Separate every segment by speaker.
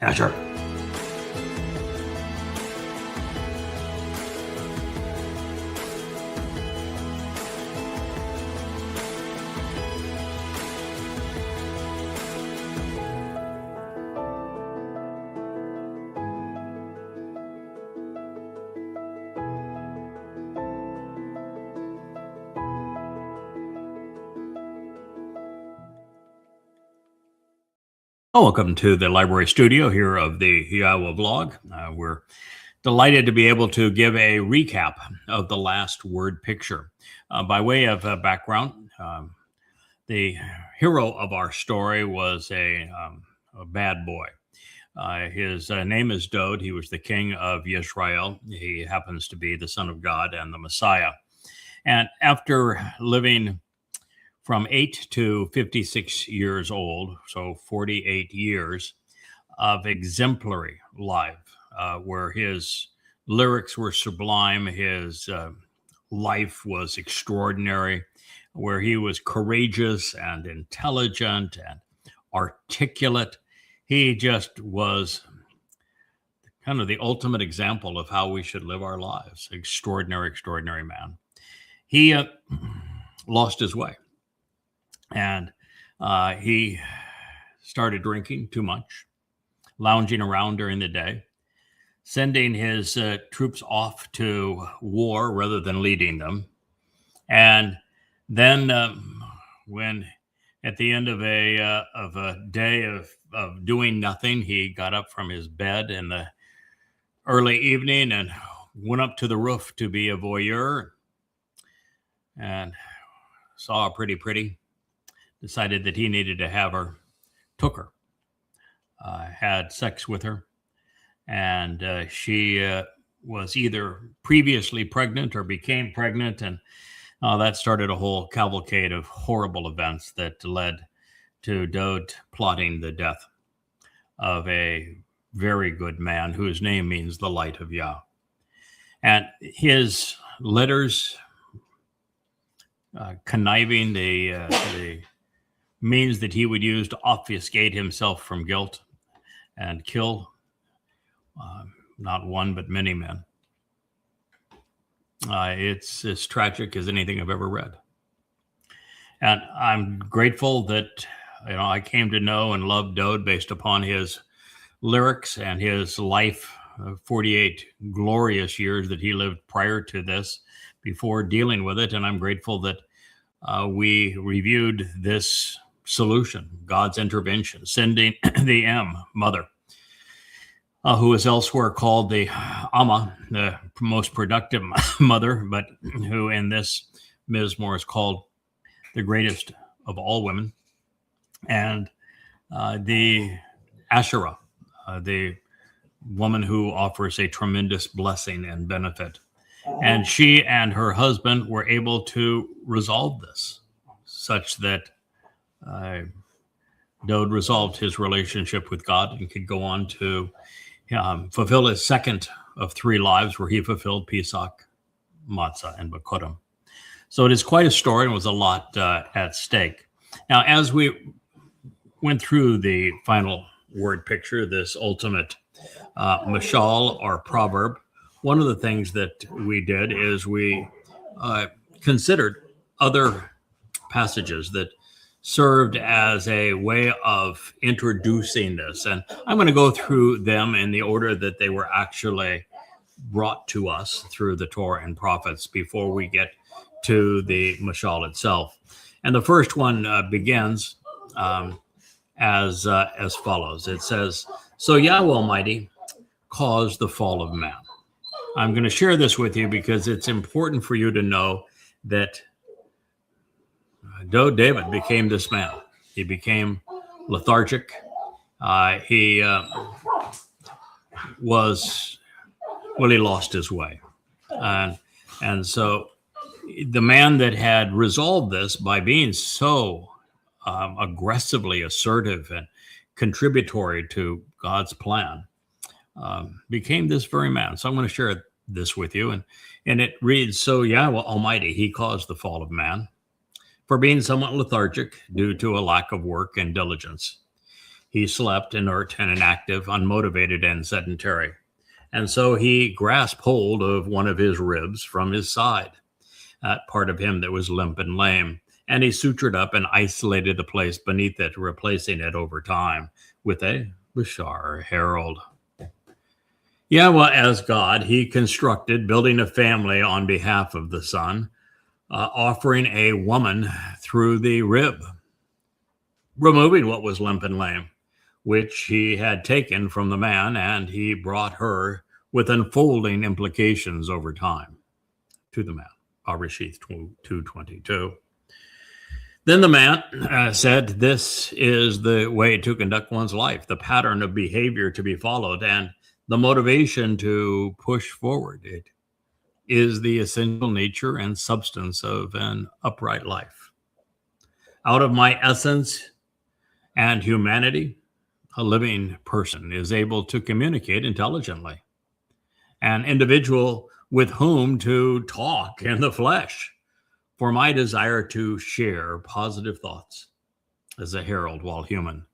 Speaker 1: Asherah. Welcome to the library studio here of the Yahowah blog. We're delighted to be able to give a recap of the last word picture. By way of background, the hero of our story was a bad boy. His name is Dowd. He was the king of Israel. He happens to be the Son of God and the Messiah. And after living from 8 to 56 years old, so 48 years of exemplary life, where his lyrics were sublime, his life was extraordinary, where he was courageous and intelligent and articulate. He just was kind of the ultimate example of how we should live our lives. Extraordinary, extraordinary man. He lost his way. And he started drinking too much, lounging around during the day, sending his troops off to war rather than leading them. And then when at the end of a day of doing nothing, he got up from his bed in the early evening and went up to the roof to be a voyeur and saw a pretty, decided that he needed to have her, took her, had sex with her, and she was either previously pregnant or became pregnant, and that started a whole cavalcade of horrible events that led to Dowd plotting the death of a very good man whose name means the light of Yah. And his letters conniving the means that he would use to obfuscate himself from guilt and kill not one but many men. It's as tragic as anything I've ever read. And I'm grateful that I came to know and love Dowd based upon his lyrics and his life, 48 glorious years that he lived prior to this, before dealing with it. And I'm grateful that we reviewed this solution, God's intervention, sending the mother, who is elsewhere called the Amah, the most productive mother, but who in this Mizmor is called the greatest of all women, and the Asherah, the woman who offers a tremendous blessing and benefit. And she and her husband were able to resolve this such that Dowd resolved his relationship with God and could go on to fulfill his second of 3 lives, where he fulfilled Pesach, Matsah, and Bikuwrym. So it is quite a story and was a lot at stake. Now, as we went through the final word picture, this ultimate Mashal or proverb, one of the things that we did is we considered other passages that served as a way of introducing this. And I'm going to go through them in the order that they were actually brought to us through the Towrah and prophets before we get to the Mashal itself. And the first one begins as follows. It says, "So Yahweh Almighty caused the fall of man." I'm going to share this with you because it's important for you to know that David became this man. He became lethargic. He lost his way. And so the man that had resolved this by being so aggressively assertive and contributory to God's plan became this very man. So I'm going to share this with you. And it reads, "So Yahweh Almighty, he caused the fall of man for being somewhat lethargic due to a lack of work and diligence. He slept inert and inactive, unmotivated and sedentary. And so he grasped hold of one of his ribs from his side, that part of him that was limp and lame, and he sutured up and isolated the place beneath it, replacing it over time with a bashar, herald. Yahowah, as God, he constructed, building a family on behalf of the Son, offering a woman through the rib, removing what was limp and lame, which he had taken from the man, and he brought her with unfolding implications over time to the man. Arishith 2:22. Then the man said, this is the way to conduct one's life, the pattern of behavior to be followed, and the motivation to push forward. It is the essential nature and substance of an upright life. Out of my essence and humanity, a living person is able to communicate intelligently. An individual with whom to talk in the flesh, for my desire to share positive thoughts as a herald while human.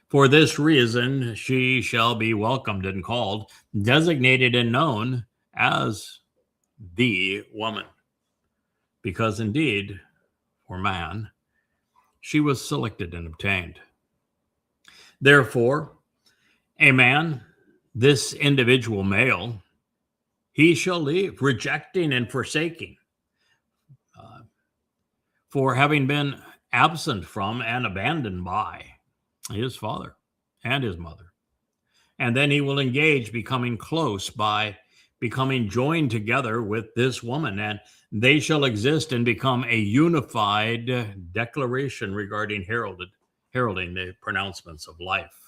Speaker 1: For this reason, she shall be welcomed and called, designated and known as the woman. Because indeed, for man, she was selected and obtained. Therefore, a man, this individual male, he shall leave, rejecting and forsaking, for having been absent from and abandoned by his father and his mother. And then he will engage, becoming close by becoming joined together with this woman, and they shall exist and become a unified declaration regarding heralding the pronouncements of life.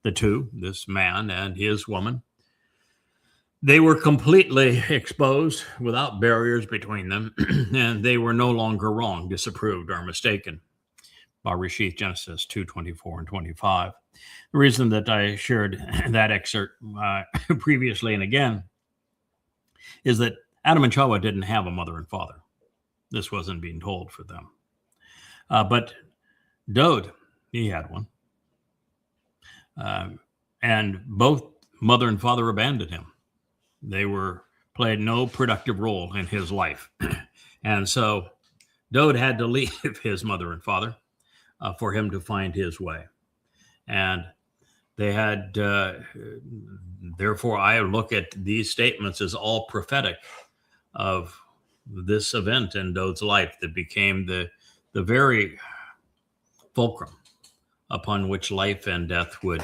Speaker 1: The two, this man and his woman, they were completely exposed without barriers between them, and they were no longer wrong, disapproved, or mistaken. Barishith, Genesis 2:24 and 25. The reason that I shared that excerpt previously and again is that Adam and Chawah didn't have a mother and father. This wasn't being told for them. But Dowd, he had one. And both mother and father abandoned him. They played no productive role in his life. And so Dowd had to leave his mother and father for him to find his way. And they had, therefore, I look at these statements as all prophetic of this event in Dowd's life that became the very fulcrum upon which life and death would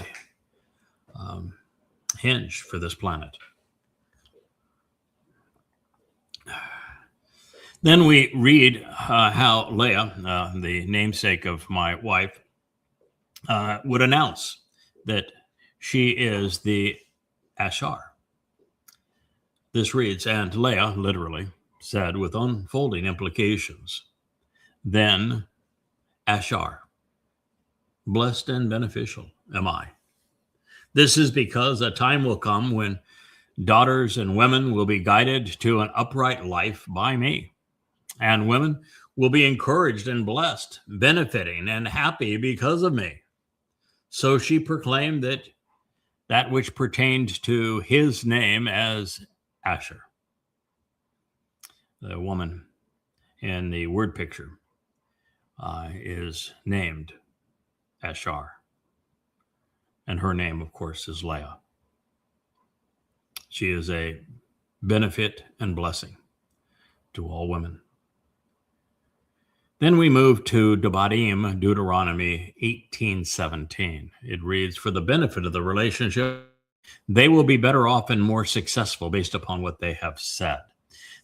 Speaker 1: hinge for this planet. Then we read how Leah, the namesake of my wife, would announce that she is the Asherah. This reads, and Leah literally said with unfolding implications, then Asherah, blessed and beneficial am I. This is because a time will come when daughters and women will be guided to an upright life by me, and women will be encouraged and blessed, benefiting and happy because of me. So she proclaimed that which pertained to his name as Asher. The woman in the word picture is named Asherah. And her name, of course, is Leah. She is a benefit and blessing to all women. Then we move to Devarim, Deuteronomy 18:17. It reads, for the benefit of the relationship, they will be better off and more successful based upon what they have said.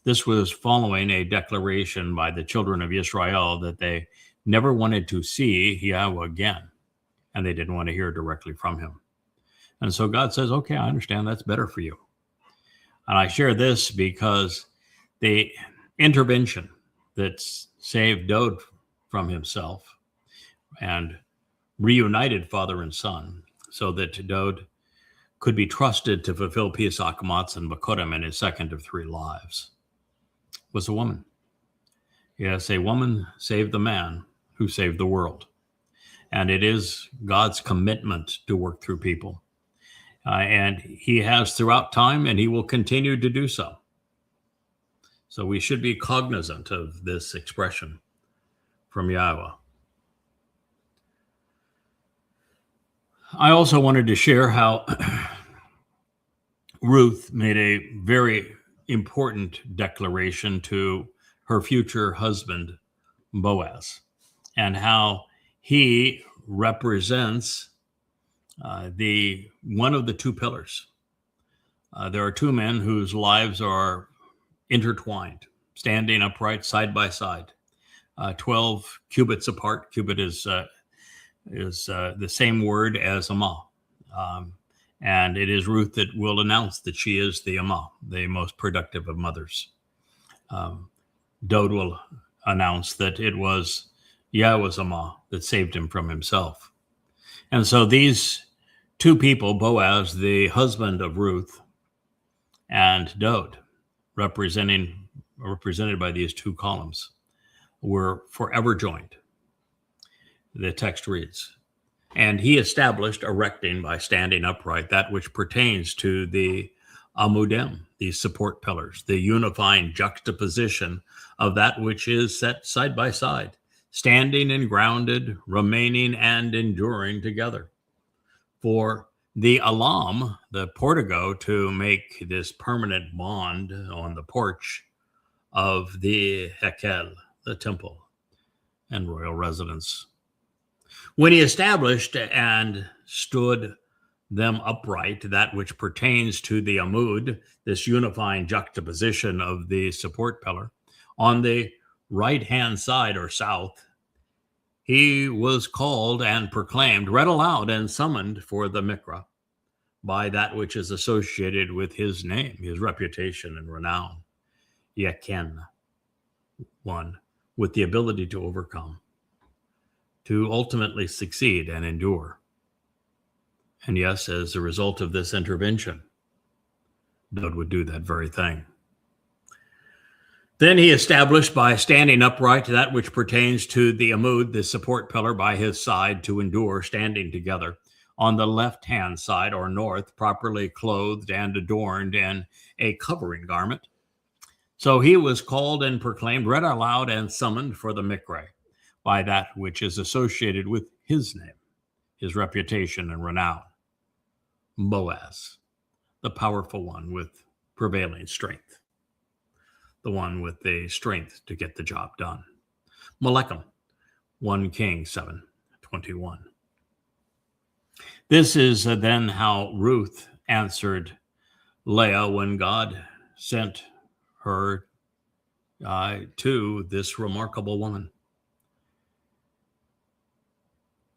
Speaker 1: This was following a declaration by the children of Israel that they never wanted to see Yahowah again, and they didn't want to hear directly from him. And so God says, okay, I understand, that's better for you. And I share this because the intervention that saved Dowd from himself and reunited father and son so that Dowd could be trusted to fulfill Pesach, Matsah, and Bikuwrym in his second of 3 lives was a woman. Yes, a woman saved the man who saved the world. And it is God's commitment to work through people. And he has throughout time, and he will continue to do so. So we should be cognizant of this expression from Yahowah. I also wanted to share how Ruth made a very important declaration to her future husband, Boaz, and how he represents the one of the two pillars. There are two men whose lives are intertwined, standing upright side by side, 12 cubits apart. Cubit is the same word as Amah. And it is Ruth that will announce that she is the Amah, the most productive of mothers. Dowd will announce that it was Yahweh's Amah that saved him from himself. And so these two people, Boaz, the husband of Ruth, and Dowd, represented by these two columns, were forever joined. The text reads, and he established, erecting by standing upright, that which pertains to the amudim, these support pillars, the unifying juxtaposition of that which is set side by side, standing and grounded, remaining and enduring together. For the alam, the portico, to make this permanent bond on the porch of the hekel, the temple and royal residence. When he established and stood them upright, that which pertains to the amud, this unifying juxtaposition of the support pillar, on the right-hand side or south, he was called and proclaimed, read aloud and summoned for the Miqra'ey by that which is associated with his name, his reputation and renown. Yaken, one with the ability to overcome, to ultimately succeed and endure. And yes, as a result of this intervention, Dowd would do that very thing. Then he established by standing upright that which pertains to the amud, the support pillar by his side, to endure, standing together, on the left-hand side or north, properly clothed and adorned in a covering garment. So he was called and proclaimed, read aloud and summoned for the Miqra'ey by that which is associated with his name, his reputation and renown. Boaz, the powerful one with prevailing strength, the one with the strength to get the job done. Melek, 1 Kings 7:21. This is then how Ruth answered Leah when God sent her to this remarkable woman.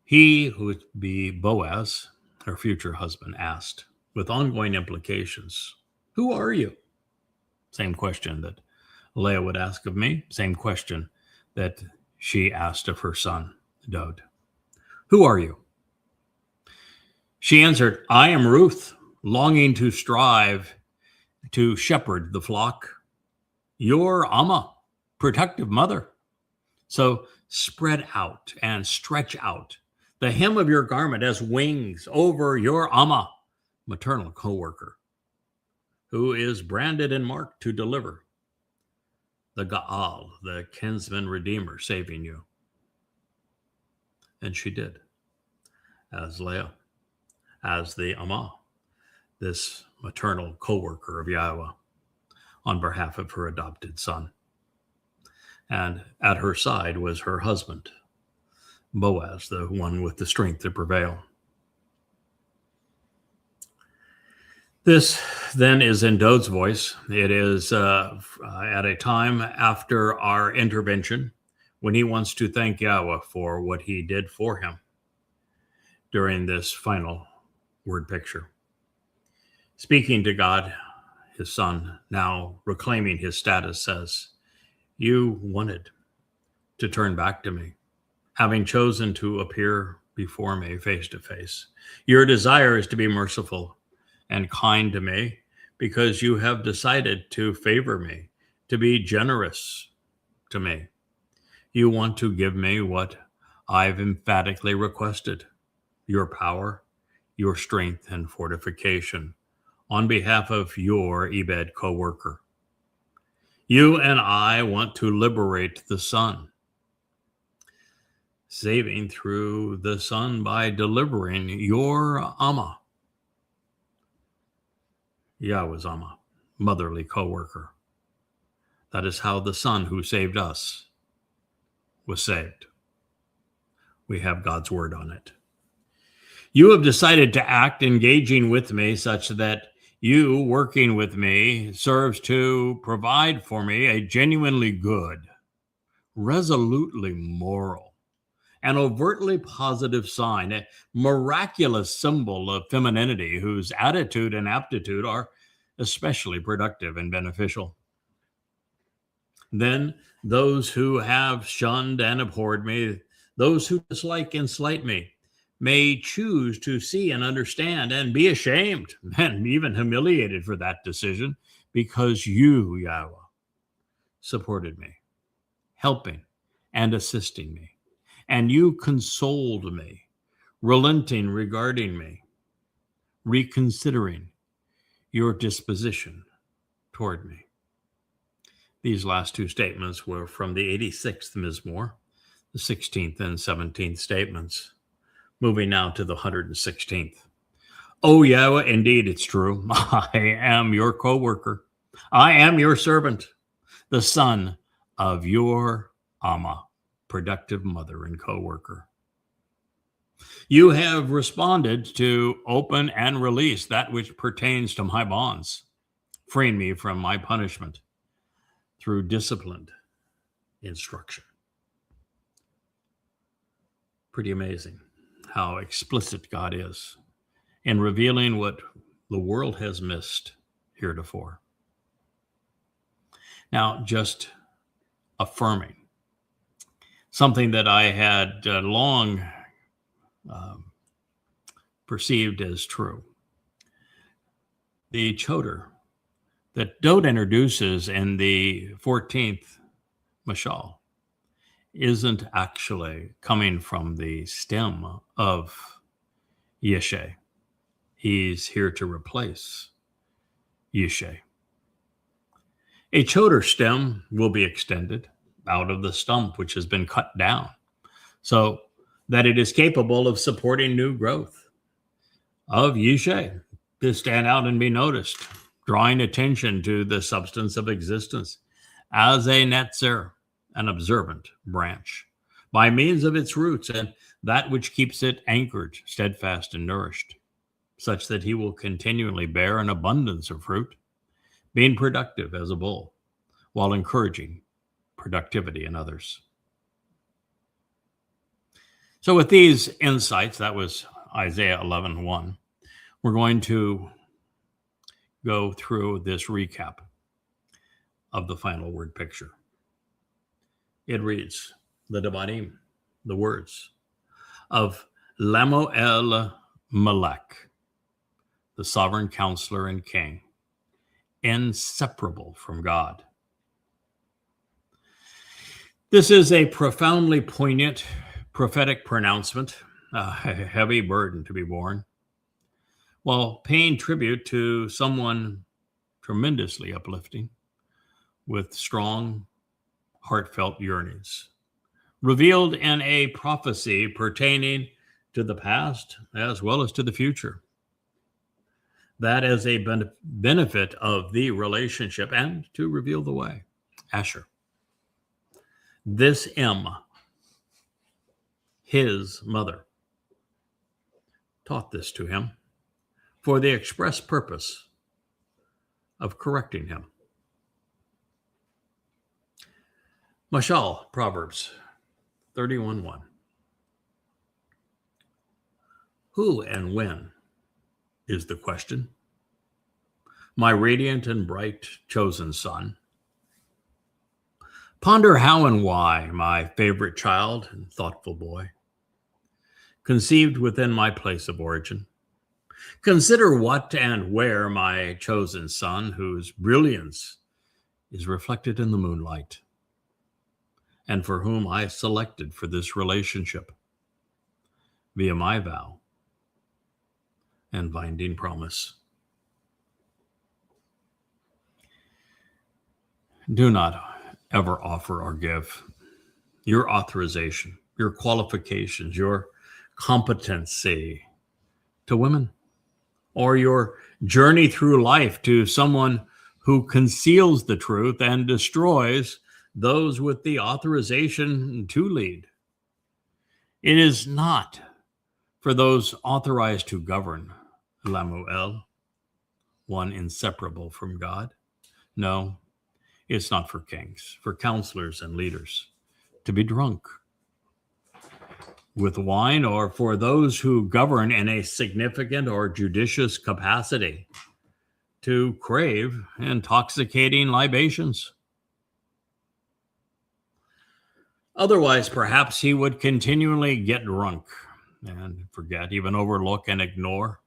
Speaker 1: He, who would be Boaz, her future husband, asked, with ongoing implications, who are you? Same question that Leah would ask of me, same question that she asked of her son, Dowd. Who are you? She answered, I am Ruth, longing to strive to shepherd the flock, your Amah, protective mother. So spread out and stretch out the hem of your garment as wings over your Amah, maternal co-worker, who is branded and marked to deliver the Ga'al, the kinsman redeemer, saving you. And she did, as Leah, as the Amah, this maternal co-worker of Yahowah, on behalf of her adopted son. And at her side was her husband, Boaz, the one with the strength to prevail. This then is in Dowd's voice. It is at a time after our intervention when he wants to thank Yahowah for what he did for him during this final word picture. Speaking to God, his son, now reclaiming his status, says, you wanted to turn back to me, having chosen to appear before me face to face. Your desire is to be merciful and kind to me because you have decided to favor me, to be generous to me. You want to give me what I've emphatically requested your power, your strength, and fortification on behalf of your Ebed co-worker. You and I want to liberate the son, saving through the son by delivering your Amah, Yahweh's Amah, motherly co-worker. That is how the son who saved us was saved. We have God's word on it. You have decided to act engaging with me such that you working with me serves to provide for me a genuinely good, resolutely moral, and overtly positive sign, a miraculous symbol of femininity whose attitude and aptitude are especially productive and beneficial. Then those who have shunned and abhorred me, those who dislike and slight me, may choose to see and understand and be ashamed and even humiliated for that decision, because you, Yahweh, supported me, helping and assisting me, and you consoled me, relenting regarding me, reconsidering your disposition toward me. These last two statements were from the 86th Mizmor, the 16th and 17th statements. Moving now to the 116th. Oh, Yahweh, indeed it's true. I am your co-worker. I am your servant, the son of your Amah, productive mother and co-worker. You have responded to open and release that which pertains to my bonds, freeing me from my punishment through disciplined instruction. Pretty amazing how explicit God is in revealing what the world has missed heretofore. Now, just affirming something that I had long perceived as true. The choder that Dowd introduces in the 14th Mashal isn't actually coming from the stem of Yeshe. He's here to replace Yeshe. A choder stem will be extended out of the stump which has been cut down so that it is capable of supporting new growth of Yeshe to stand out and be noticed, drawing attention to the substance of existence as a netzer, an observant branch, by means of its roots and that which keeps it anchored, steadfast, and nourished, such that he will continually bear an abundance of fruit, being productive as a bull, while encouraging productivity in others. So with these insights, that was Isaiah 11:1, we're going to go through this recap of the final word picture. It reads, the Devarim, the words of Lamow Melek, the sovereign counselor and king, inseparable from God. This is a profoundly poignant prophetic pronouncement, a heavy burden to be borne, while paying tribute to someone tremendously uplifting with strong, heartfelt yearnings, revealed in a prophecy pertaining to the past as well as to the future. That is a benefit of the relationship and to reveal the way. Asherah. This his mother, taught this to him for the express purpose of correcting him. Mashal, Proverbs 31:1. Who and when is the question? My radiant and bright chosen son. Ponder how and why, my favorite child and thoughtful boy, conceived within my place of origin. Consider what and where my chosen son, whose brilliance is reflected in the moonlight, and for whom I selected for this relationship, via my vow and binding promise. Do not ever offer or give your authorization, your qualifications, your competency to women, or your journey through life to someone who conceals the truth and destroys those with the authorization to lead. It is not for those authorized to govern, Lamow, one inseparable from God. No, it's not for kings, for counselors and leaders to be drunk with wine, or for those who govern in a significant or judicious capacity to crave intoxicating libations. Otherwise, perhaps he would continually get drunk and forget, even overlook and ignore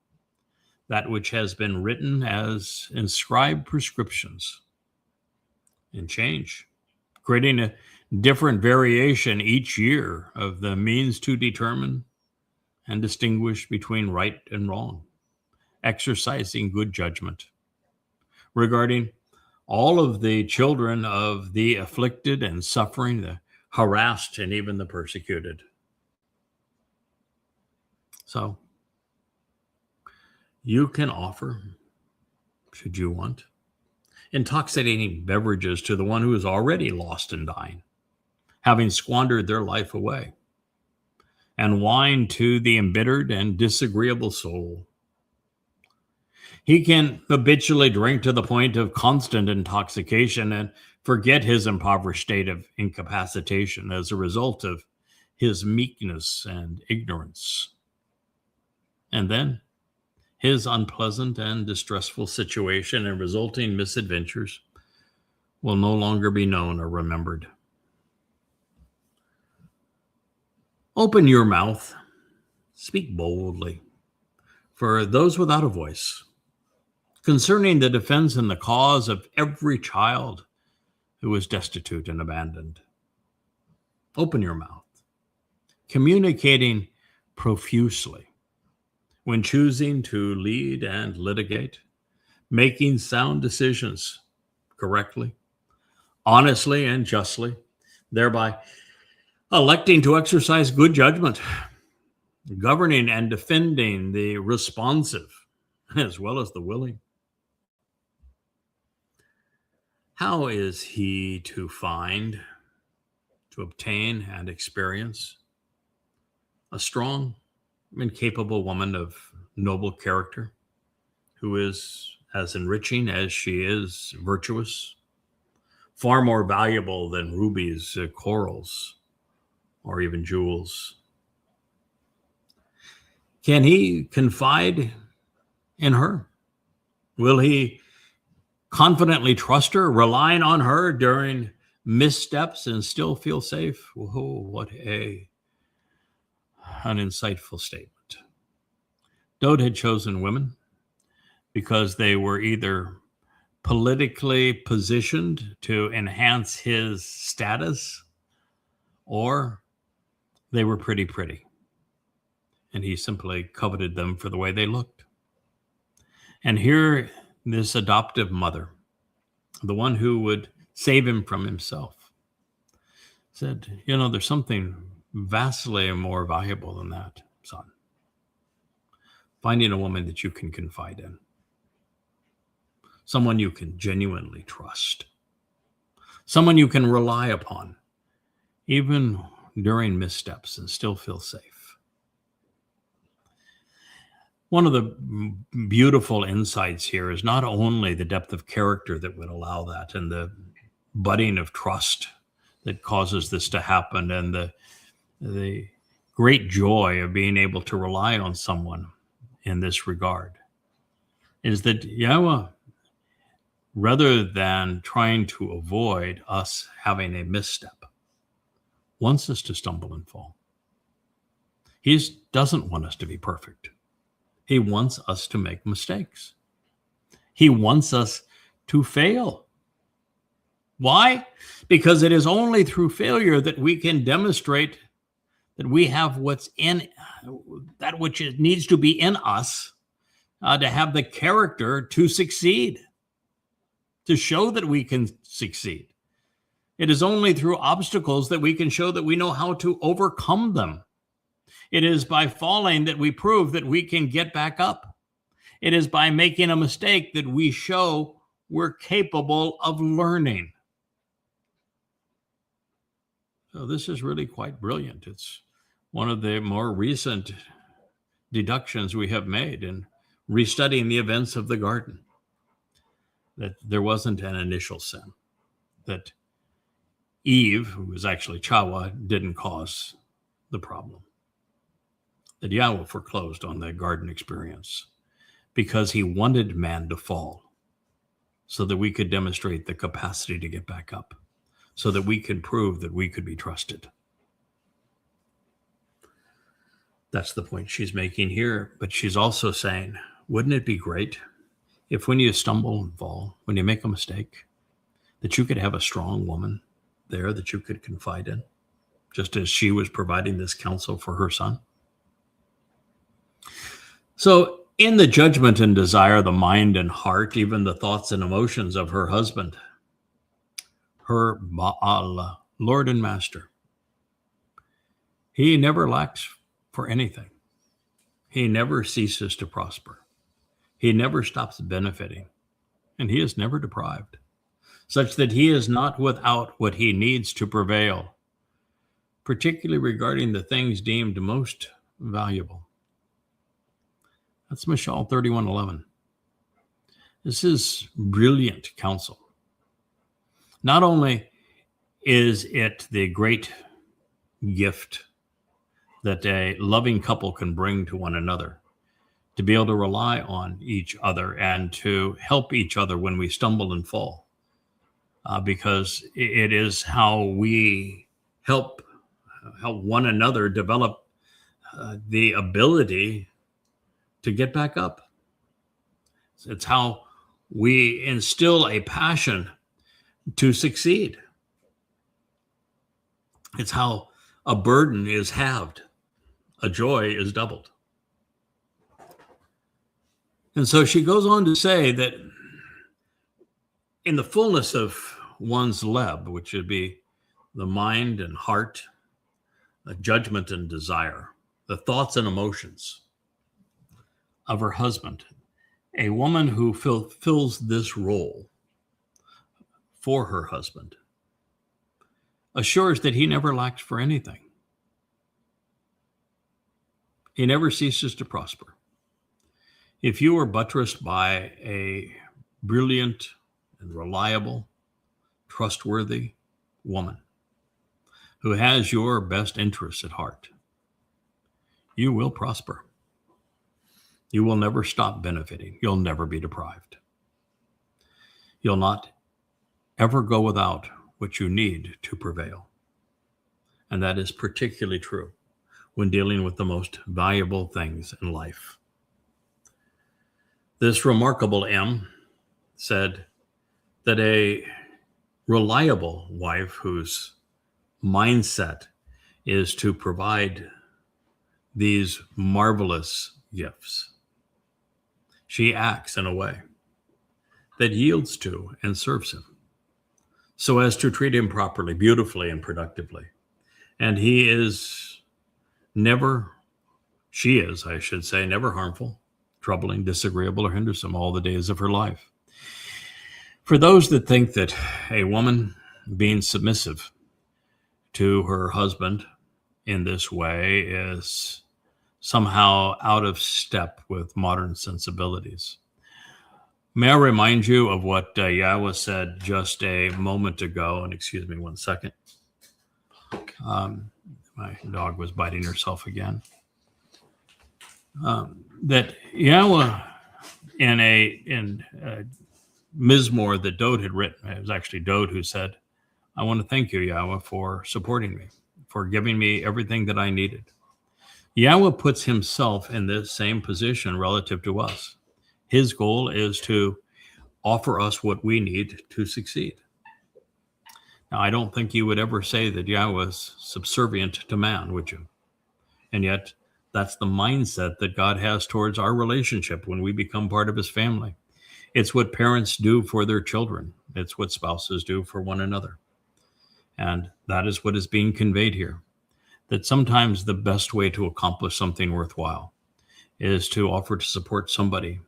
Speaker 1: that which has been written as inscribed prescriptions and change, creating a different variation each year of the means to determine and distinguish between right and wrong, exercising good judgment regarding all of the children of the afflicted and suffering, the harassed, and even the persecuted. So you can offer, should you want, intoxicating beverages to the one who is already lost and dying, having squandered their life away, and wine to the embittered and disagreeable soul. He can habitually drink to the point of constant intoxication and forget his impoverished state of incapacitation as a result of his meekness and ignorance. And then his unpleasant and distressful situation and resulting misadventures will no longer be known or remembered. Open your mouth, speak boldly for those without a voice, concerning the defense and the cause of every child who is destitute and abandoned. Open your mouth, communicating profusely when choosing to lead and litigate, making sound decisions correctly, honestly, and justly, thereby electing to exercise good judgment, governing and defending the responsive as well as the willing. How is he to find, to obtain, and experience a strong and capable woman of noble character who is as enriching as she is virtuous, far more valuable than rubies, corals, or even jewels? Can he confide in her? Will he confidently trust her, relying on her during missteps and still feel safe? Whoa, what an insightful statement. Dowd had chosen women because they were either politically positioned to enhance his status, or they were pretty, and he simply coveted them for the way they looked. And here, this adoptive mother, the one who would save him from himself, said, there's something vastly more valuable than that, son. Finding a woman that you can confide in, someone you can genuinely trust, someone you can rely upon, even during missteps, and still feel safe. One of the beautiful insights here is not only the depth of character that would allow that, and the budding of trust that causes this to happen, and the great joy of being able to rely on someone in this regard, is that Yahowah, rather than trying to avoid us having a misstep, wants us to stumble and fall. He doesn't want us to be perfect. He wants us to make mistakes. He wants us to fail. Why? Because it is only through failure that we can demonstrate that we have what's in that which needs to be in us to have the character to succeed, to show that we can succeed. It is only through obstacles that we can show that we know how to overcome them. It is by falling that we prove that we can get back up. It is by making a mistake that we show we're capable of learning. So this is really quite brilliant. It's one of the more recent deductions we have made in restudying the events of the garden, that there wasn't an initial sin, that Eve, who was actually Chawah, didn't cause the problem, that Yahweh foreclosed on the garden experience because he wanted man to fall so that we could demonstrate the capacity to get back up, so that we could prove that we could be trusted. That's the point she's making here. But she's also saying, wouldn't it be great if when you stumble and fall, when you make a mistake, that you could have a strong woman there that you could confide in, just as she was providing this counsel for her son? So in the judgment and desire, the mind and heart, even the thoughts and emotions of her husband, her Baal, Lord and Master, he never lacks for anything. He never ceases to prosper. He never stops benefiting, and he is never deprived, such that he is not without what he needs to prevail, particularly regarding the things deemed most valuable. That's Mashal 31:11. This is brilliant counsel. Not only is it the great gift that a loving couple can bring to one another, to be able to rely on each other and to help each other when we stumble and fall, because it is how we help one another develop the ability to get back up. It's how we instill a passion to succeed. It's how a burden is halved, a joy is doubled. And so she goes on to say that in the fullness of one's leb, which would be the mind and heart, the judgment and desire, the thoughts and emotions of her husband, a woman who fulfills this role for her husband assures that he never lacks for anything. He never ceases to prosper. If you are buttressed by a brilliant and reliable, trustworthy woman who has your best interests at heart, you will prosper. You will never stop benefiting. You'll never be deprived. You'll not ever go without what you need to prevail. And that is particularly true when dealing with the most valuable things in life. This remarkable M said that a reliable wife whose mindset is to provide these marvelous gifts, she acts in a way that yields to and serves him so as to treat him properly, beautifully, and productively. And he is never, she is, I should say, never harmful, troubling, disagreeable, or hindersome all the days of her life. For those that think that a woman being submissive to her husband in this way is somehow out of step with modern sensibilities, may I remind you of what Yahowah said just a moment ago? And excuse me 1 second. My dog was biting herself again. That Yahowah in Mizmor that Dowd had written, it was actually Dowd who said, I want to thank you, Yahowah, for supporting me, for giving me everything that I needed. Yahowah puts himself in this same position relative to us. His goal is to offer us what we need to succeed. Now, I don't think you would ever say that Yahowah is subservient to man, would you? And yet, that's the mindset that God has towards our relationship when we become part of his family. It's what parents do for their children. It's what spouses do for one another. And that is what is being conveyed here. That sometimes the best way to accomplish something worthwhile is to offer to support somebody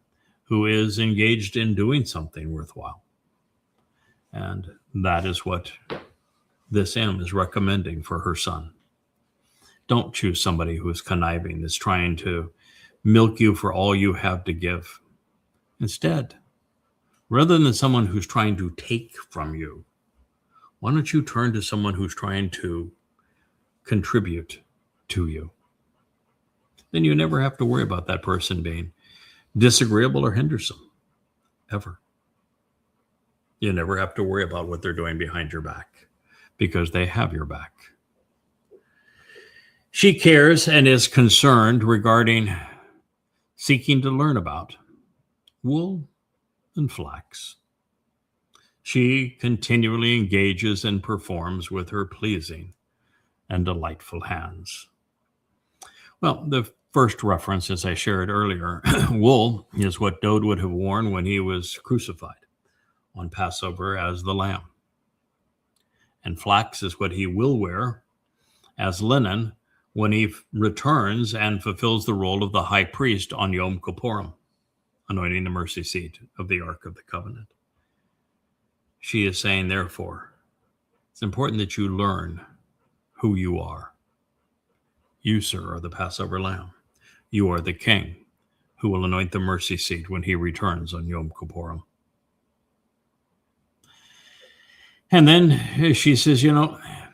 Speaker 1: who is engaged in doing something worthwhile. And that is what this M is recommending for her son. Don't choose somebody who is conniving, that's trying to milk you for all you have to give. Instead, rather than someone who's trying to take from you, why don't you turn to someone who's trying to contribute to you? Then you never have to worry about that person being disagreeable or hindersome, ever. You never have to worry about what they're doing behind your back, because they have your back. She cares and is concerned regarding seeking to learn about wool and flax. She continually engages and performs with her pleasing and delightful hands. Well, the first reference, as I shared earlier, wool is what Dowd would have worn when he was crucified on Passover as the lamb. And flax is what he will wear as linen when he returns and fulfills the role of the high priest on Yom Kippurim, anointing the mercy seat of the Ark of the Covenant. She is saying, therefore, it's important that you learn who you are. You, sir, are the Passover lamb. You are the king who will anoint the mercy seat when he returns on Yom Kippurim. And then she says,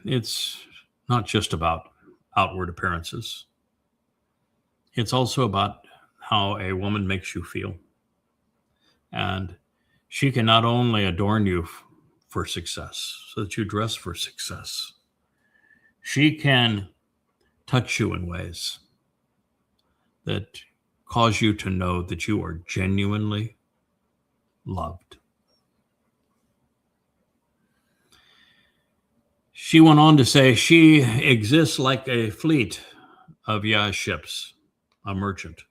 Speaker 1: it's not just about outward appearances. It's also about how a woman makes you feel. And she can not only adorn you for success, so that you dress for success, she can touch you in ways that cause you to know that you are genuinely loved. She went on to say, she exists like a fleet of ships, a merchant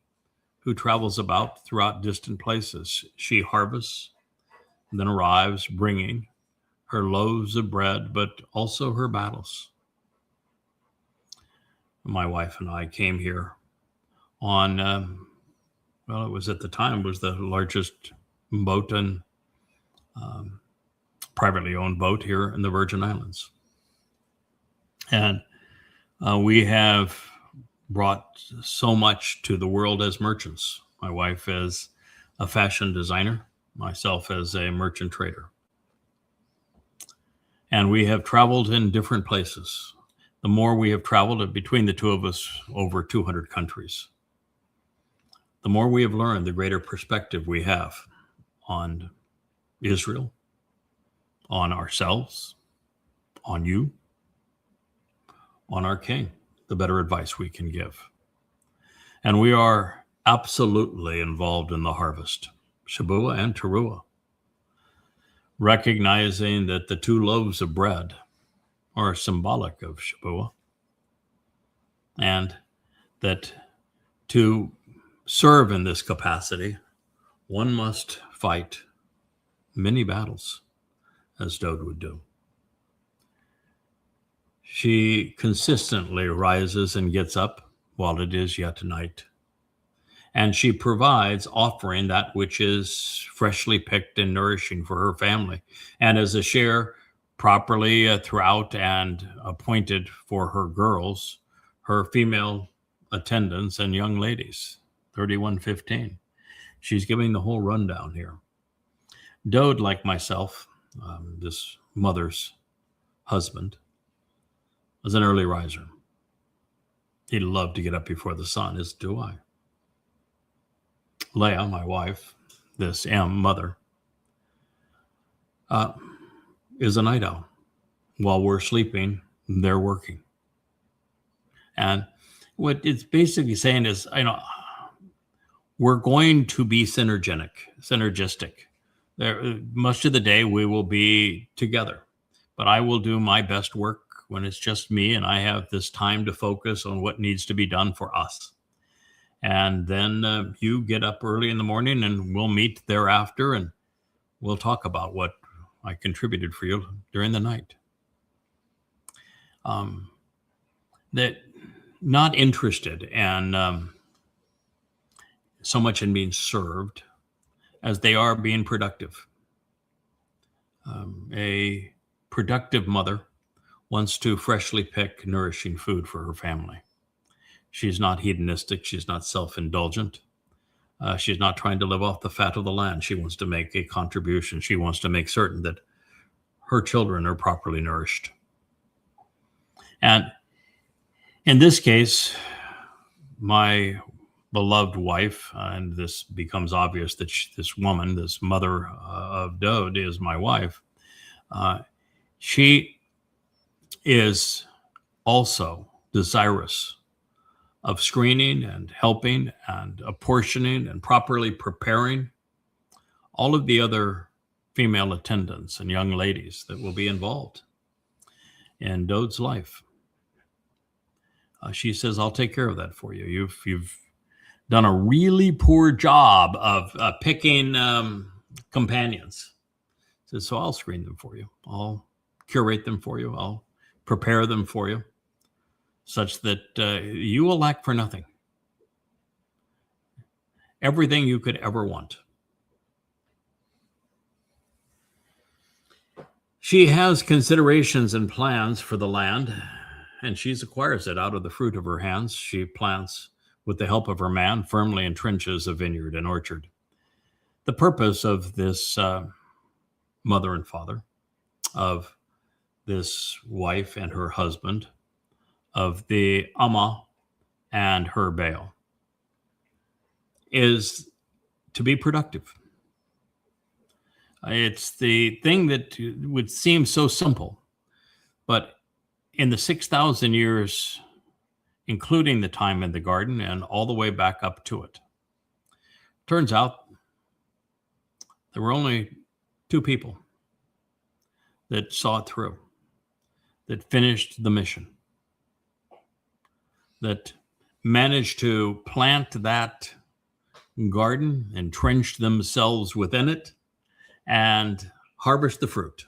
Speaker 1: who travels about throughout distant places. She harvests, then arrives bringing her loaves of bread, but also her battles. My wife and I came here on, it was at the time, was the largest boat and privately owned boat here in the Virgin Islands. And we have brought so much to the world as merchants. My wife is a fashion designer, myself as a merchant trader. And we have traveled in different places. The more we have traveled, between the two of us, over 200 countries, the more we have learned, the greater perspective we have on Israel, on ourselves, on you, on our king, the better advice we can give. And we are absolutely involved in the harvest, shabuw'ah and taruw'ah, recognizing that the 2 loaves of bread are symbolic of shabuw'ah, and that to serve in this capacity, one must fight many battles, as Dowd would do. She consistently rises and gets up while it is yet night. And she provides offering that which is freshly picked and nourishing for her family. And as a share properly throughout and appointed for her girls, her female attendants and young ladies, 3115. She's giving the whole rundown here. Dowd, like myself, this mother's husband, was an early riser. He loved to get up before the sun, as do I. Leah, my wife, this mother, is a night owl. While we're sleeping, they're working. And what it's basically saying is, we're going to be synergistic. Much of the day we will be together, but I will do my best work when it's just me and I have this time to focus on what needs to be done for us. And then you get up early in the morning and we'll meet thereafter and we'll talk about what I contributed for you during the night. That not interested in so much in being served as they are being productive. A productive mother wants to freshly pick nourishing food for her family. She's not hedonistic. She's not self-indulgent. She's not trying to live off the fat of the land. She wants to make a contribution. She wants to make certain that her children are properly nourished. And in this case, my beloved wife, and this becomes obvious that this woman, this mother of Dowd, is my wife. She is also desirous of screening and helping and apportioning and properly preparing all of the other female attendants and young ladies that will be involved in Dowd's life. She says, I'll take care of that for you. You've done a really poor job of picking companions. Says, so I'll screen them for you. I'll curate them for you. I'll prepare them for you such that you will lack for nothing. Everything you could ever want. She has considerations and plans for the land, and she acquires it out of the fruit of her hands. She plants, with the help of her man, firmly entrenches a vineyard and orchard. The purpose of this mother and father, of this wife and her husband, of the Amah and her Baal, is to be productive. It's the thing that would seem so simple, but in the 6,000 years, including the time in the garden and all the way back up to it, turns out there were only two people that saw it through, that finished the mission, that managed to plant that garden, entrenched themselves within it, and harvest the fruit,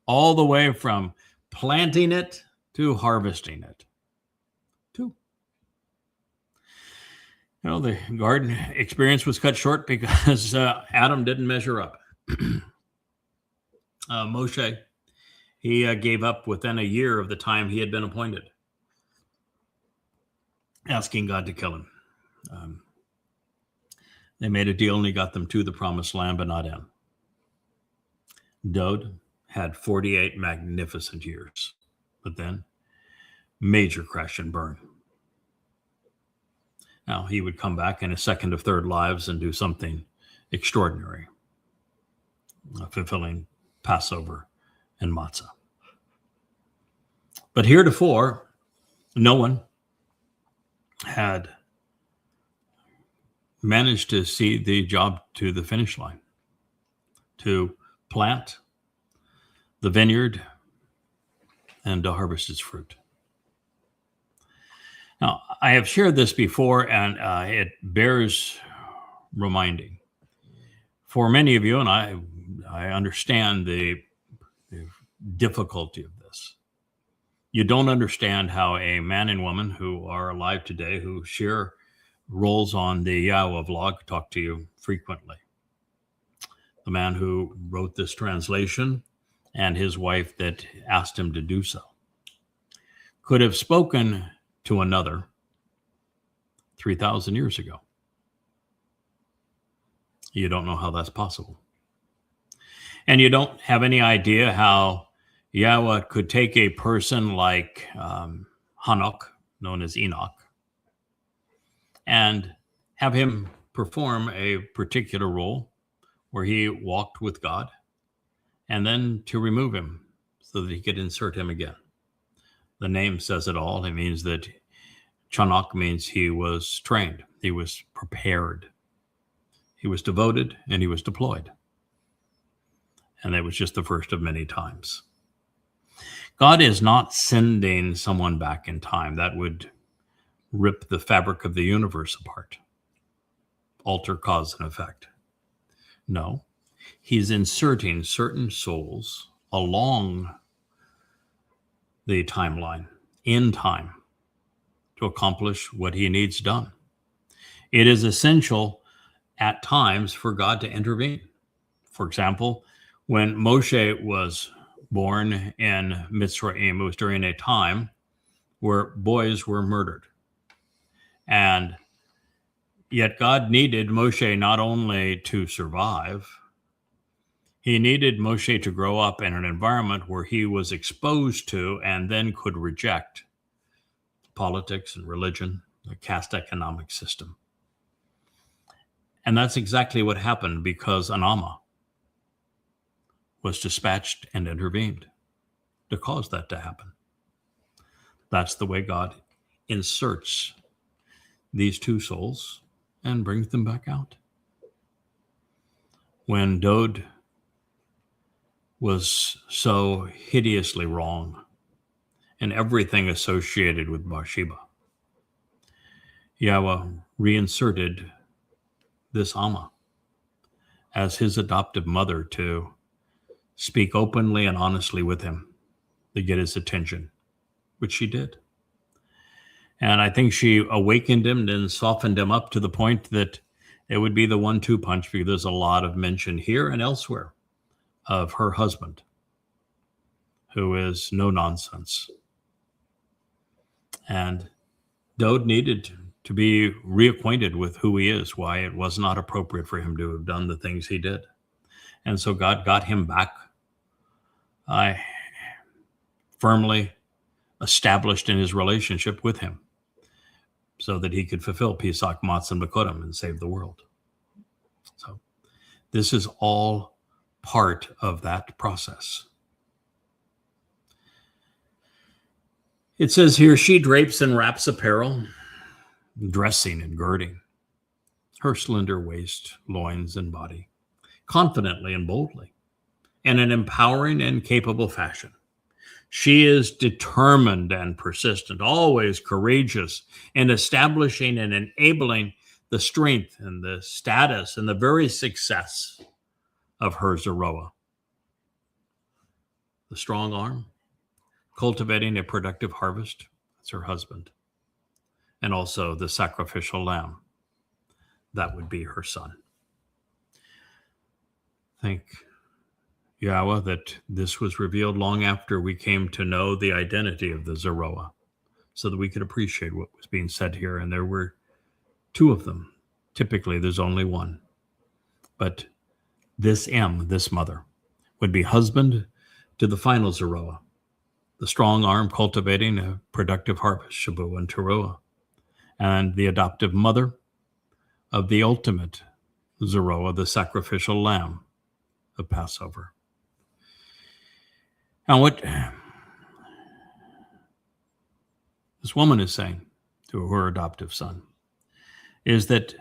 Speaker 1: all the way from planting it to harvesting it. Two. You know, the garden experience was cut short because Adam didn't measure up. Moshe, he gave up within a year of the time he had been appointed, asking God to kill him. They made a deal and he got them to the promised land, but not in. Dowd had 48 magnificent years, but then major crash and burn. Now, he would come back in his second or third lives and do something extraordinary, fulfilling Passover and Matsah. But heretofore, no one had managed to see the job to the finish line, to plant the vineyard and to harvest its fruit. Now, I have shared this before, and it bears reminding. For many of you, and I understand the difficulty of this, you don't understand how a man and woman who are alive today, who share roles on the Yahowah vlog, talk to you frequently. The man who wrote this translation and his wife that asked him to do so could have spoken to another 3,000 years ago. You don't know how that's possible. And you don't have any idea how Yahowah could take a person like Hanok, known as Enoch, and have him perform a particular role where he walked with God, and then to remove him so that he could insert him again. The name says it all. It means that Chanok means he was trained, he was prepared, he was devoted, and he was deployed. And that was just the first of many times. God is not sending someone back in time. That would rip the fabric of the universe apart, alter cause and effect. No, he's inserting certain souls along the timeline, in time, to accomplish what he needs done. It is essential at times for God to intervene. For example, when Moshe was born in Miqra'ey, it was during a time where boys were murdered. And yet God needed Moshe not only to survive, he needed Moshe to grow up in an environment where he was exposed to and then could reject politics and religion, the caste economic system. And that's exactly what happened, because an Amah was dispatched and intervened to cause that to happen. That's the way God inserts these two souls and brings them back out. When Dowd was so hideously wrong in everything associated with Bathsheba, Yahowah reinserted this Amah as his adoptive mother to speak openly and honestly with him to get his attention, which she did. And I think she awakened him and softened him up to the point that it would be the 1-2 punch, because there's a lot of mention here and elsewhere of her husband, who is no nonsense. And Dowd needed to be reacquainted with who he is, why it was not appropriate for him to have done the things he did. And so God got him back firmly established in his relationship with him, so that he could fulfill Pesach, Matsah, and Bikuwrym and save the world. So this is all part of that process. It says here, she drapes and wraps apparel, dressing and girding her slender waist, loins, and body, confidently and boldly, in an empowering and capable fashion. She is determined and persistent, always courageous in establishing and enabling the strength and the status and the very success of her Zeroah. The strong arm, cultivating a productive harvest, that's her husband. And also the sacrificial lamb, that would be her son. Thank Yahowah that this was revealed long after we came to know the identity of the Zeroah, so that we could appreciate what was being said here. And there were two of them. Typically, there's only one. But this mother, would be husband to the final Zeroah, the strong arm cultivating a productive harvest, shabuw'ah and taruw'ah, and the adoptive mother of the ultimate Zeroah, the sacrificial lamb of Passover. Now, what this woman is saying to her adoptive son is that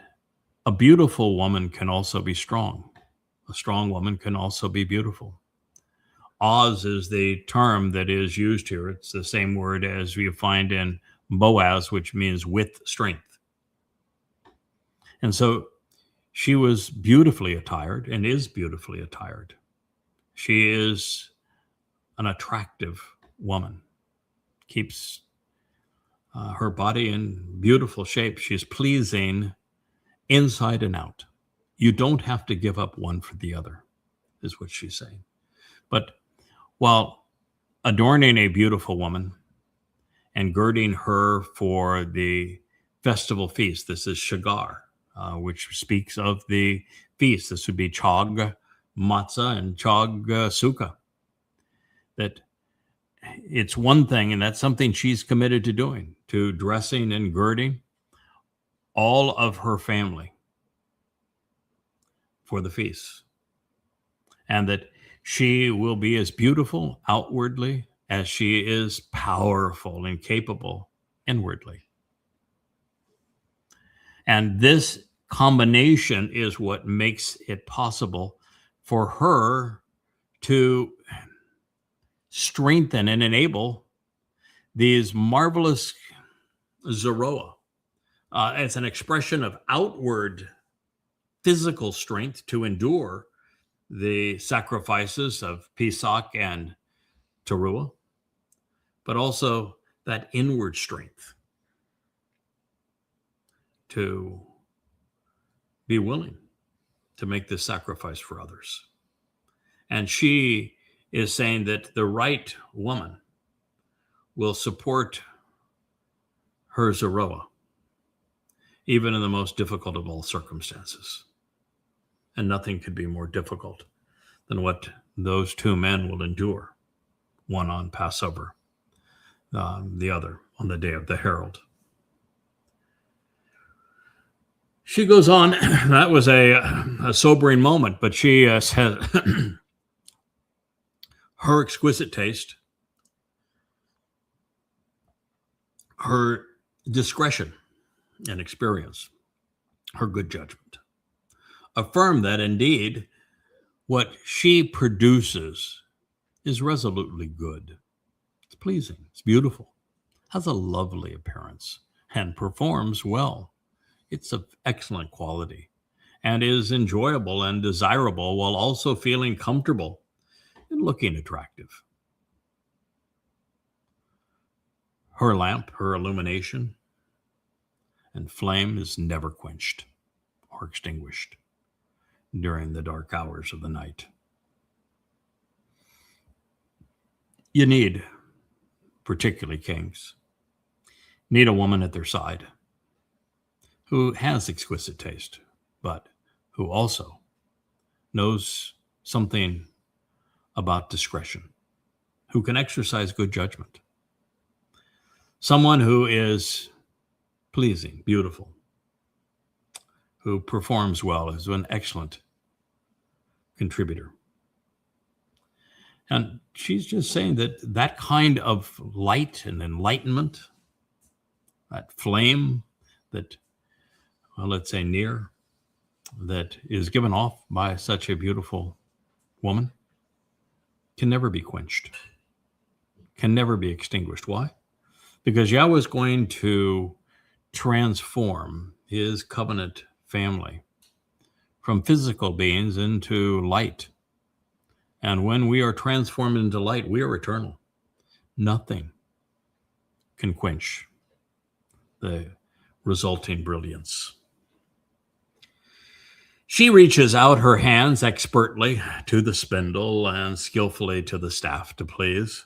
Speaker 1: a beautiful woman can also be strong. A strong woman can also be beautiful. Oz is the term that is used here. It's the same word as we find in Boaz, which means with strength. And so she was beautifully attired and is beautifully attired. She is an attractive woman, keeps her body in beautiful shape. She's pleasing inside and out. You don't have to give up one for the other, is what she's saying. But while adorning a beautiful woman and girding her for the festival feast, this is Shagar, which speaks of the feast. This would be Chag Matsah and Chag Sukkah. That it's one thing, and that's something she's committed to doing, to dressing and girding all of her family for the feast. And that she will be as beautiful outwardly as she is powerful and capable inwardly. And this combination is what makes it possible for her to strengthen and enable these marvelous taruw'ah. It's an expression of outward physical strength to endure the sacrifices of Pesach and taruw'ah, but also that inward strength to be willing to make this sacrifice for others. And she is saying that the right woman will support her taruw'ah, even in the most difficult of all circumstances. And nothing could be more difficult than what those two men will endure, one on Passover, the other on the day of the Herald. She goes on, that was a sobering moment, but she said her exquisite taste, her discretion and experience, her good judgment, affirm that indeed what she produces is resolutely good. It's pleasing, it's beautiful, has a lovely appearance, and performs well. It's of excellent quality and is enjoyable and desirable while also feeling comfortable and looking attractive. Her lamp, her illumination and flame is never quenched or extinguished during the dark hours of the night. You need, particularly kings, need a woman at their side who has exquisite taste, but who also knows something about discretion, who can exercise good judgment. Someone who is pleasing, beautiful, who performs well, is an excellent contributor. And she's just saying that that kind of light and enlightenment, that flame that, well, let's say near, that is given off by such a beautiful woman can never be quenched, can never be extinguished. Why? Because Yahweh is going to transform his covenant family from physical beings into light. And when we are transformed into light, we are eternal. Nothing can quench the resulting brilliance. She reaches out her hands expertly to the spindle and skillfully to the staff to please,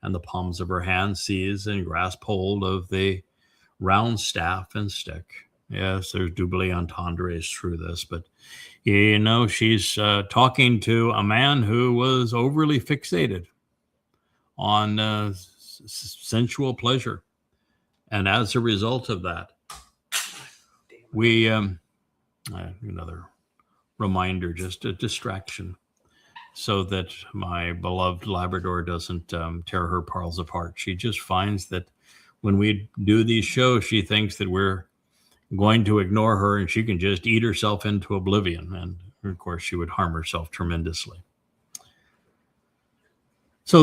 Speaker 1: and the palms of her hands seize and grasp hold of the round staff and stick. Yes, there's double entendres through this, but you know, she's talking to a man who was overly fixated on sensual pleasure. And as a result of that, we, another reminder, just a distraction, so that my beloved Labrador doesn't tear her pearls apart. She just finds that when we do these shows, she thinks that we're going to ignore her and she can just eat herself into oblivion. And of course, she would harm herself tremendously. So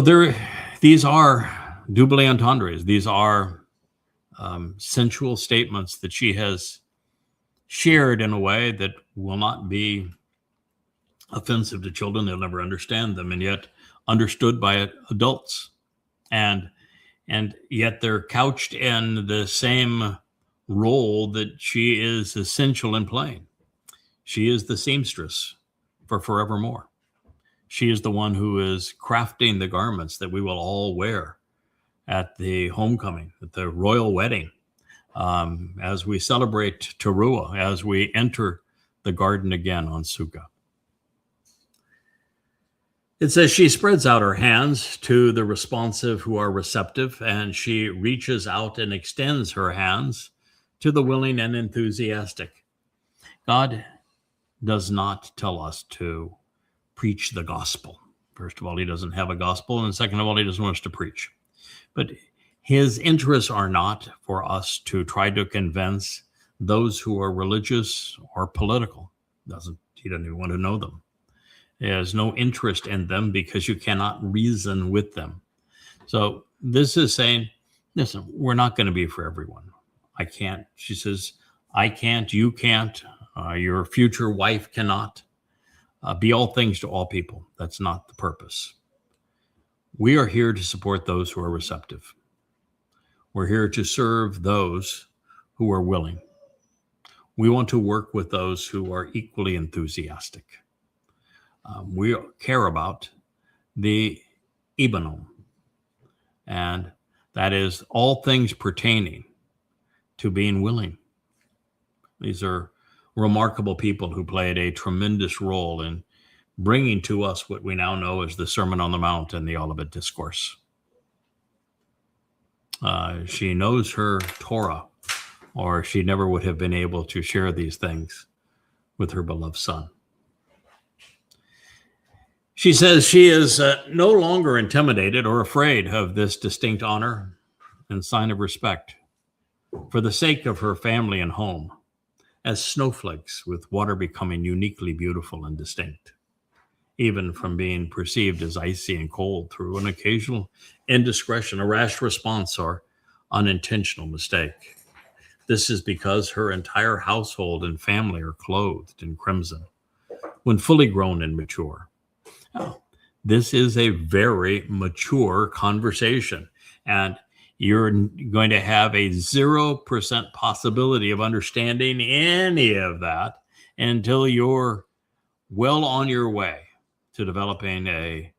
Speaker 1: these are double entendres. These are sensual statements that she has shared in a way that will not be offensive to children. They'll never understand them, and yet understood by adults. And yet they're couched in the same role that she is essential in playing. She is the seamstress for forevermore. She is the one who is crafting the garments that we will all wear at the homecoming, at the royal wedding, as we celebrate taruw'ah, as we enter the garden again on Sukkah. It says she spreads out her hands to the responsive who are receptive, and she reaches out and extends her hands to the willing and enthusiastic. God does not tell us to preach the gospel. First of all, he doesn't have a gospel, and second of all, he doesn't want us to preach. But his interests are not for us to try to convince those who are religious or political. He doesn't even want to know them. There's no interest in them because you cannot reason with them. So this is saying, listen, we're not going to be for everyone. I can't. She says, I can't, you can't, your future wife cannot. Be all things to all people. That's not the purpose. We are here to support those who are receptive. We're here to serve those who are willing. We want to work with those who are equally enthusiastic. We care about the Ibanom, and that is all things pertaining to being willing. These are remarkable people who played a tremendous role in bringing to us what we now know as the Sermon on the Mount and the Olivet Discourse. She knows her Towrah, or she never would have been able to share these things with her beloved son. She says she is no longer intimidated or afraid of this distinct honor and sign of respect for the sake of her family and home, as snowflakes with water becoming uniquely beautiful and distinct, even from being perceived as icy and cold through an occasional indiscretion, a rash response, or unintentional mistake. This is because her entire household and family are clothed in crimson when fully grown and mature. Now, this is a very mature conversation, and you're going to have a 0% possibility of understanding any of that until you're well on your way to developing a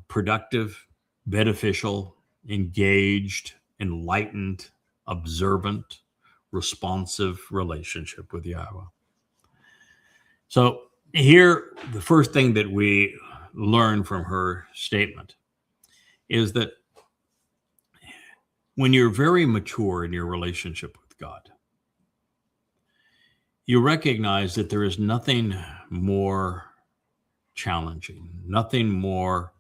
Speaker 1: productive, beneficial, engaged, enlightened, observant, responsive relationship with Yahowah. So here, the first thing that we learn from her statement is that when you're very mature in your relationship with God, you recognize that there is nothing more challenging, nothing more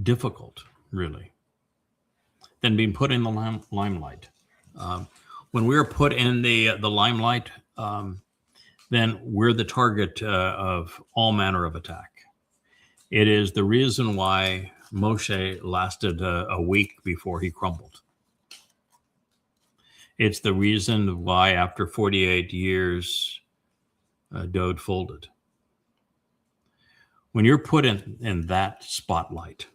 Speaker 1: difficult, really, than being put in the limelight. When we're put in the limelight, then we're the target of all manner of attack. It is the reason why Moshe lasted a week before he crumbled. It's the reason why after 48 years, Dowd folded. When you're put in that spotlight,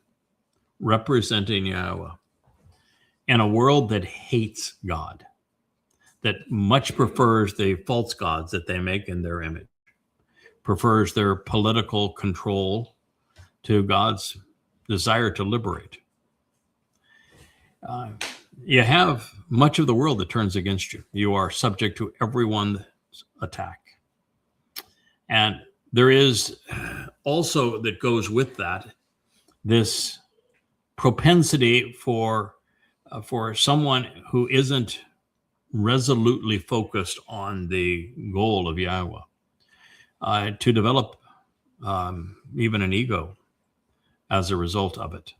Speaker 1: representing Yahowah, in a world that hates God, that much prefers the false gods that they make in their image, prefers their political control to God's desire to liberate. You have much of the world that turns against you. You are subject to everyone's attack. And there is also, that goes with that, this propensity for someone who isn't resolutely focused on the goal of Yahowah to develop even an ego as a result of it.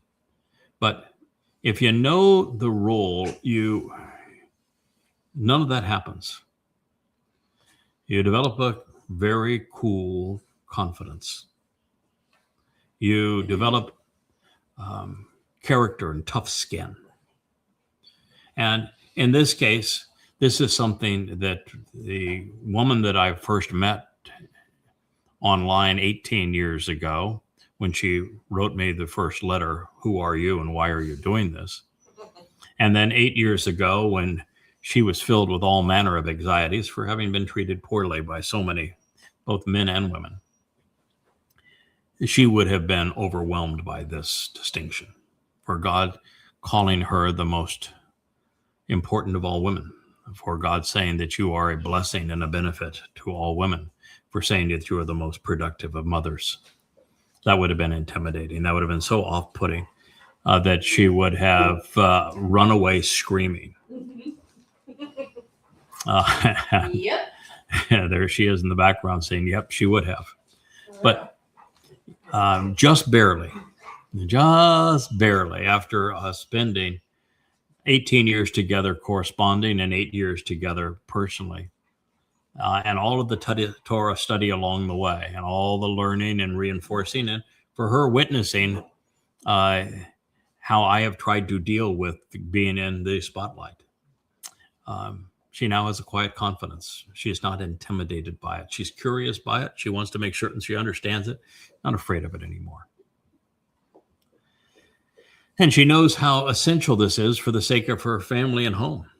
Speaker 1: But if you know the role, none of that happens. You develop a very cool confidence. You develop character and tough skin. And in this case, this is something that the woman that I first met online 18 years ago, when she wrote me the first letter, "Who are you and why are you doing this?" And then 8 years ago, when she was filled with all manner of anxieties for having been treated poorly by so many, both men and women, she would have been overwhelmed by this distinction, for God calling her the most important of all women, for God saying that you are a blessing and a benefit to all women, for saying that you are the most productive of mothers. That would have been intimidating. That would have been so off-putting that she would have run away screaming.
Speaker 2: Yep.
Speaker 1: There she is in the background saying, yep, she would have. But just barely, after spending 18 years together corresponding and 8 years together personally, and all of the Towrah study along the way, and all the learning and reinforcing, and for her witnessing how I have tried to deal with being in the spotlight. She now has a quiet confidence. She is not intimidated by it. She's curious by it. She wants to make certain she understands it, not afraid of it anymore. And she knows how essential this is for the sake of her family and home.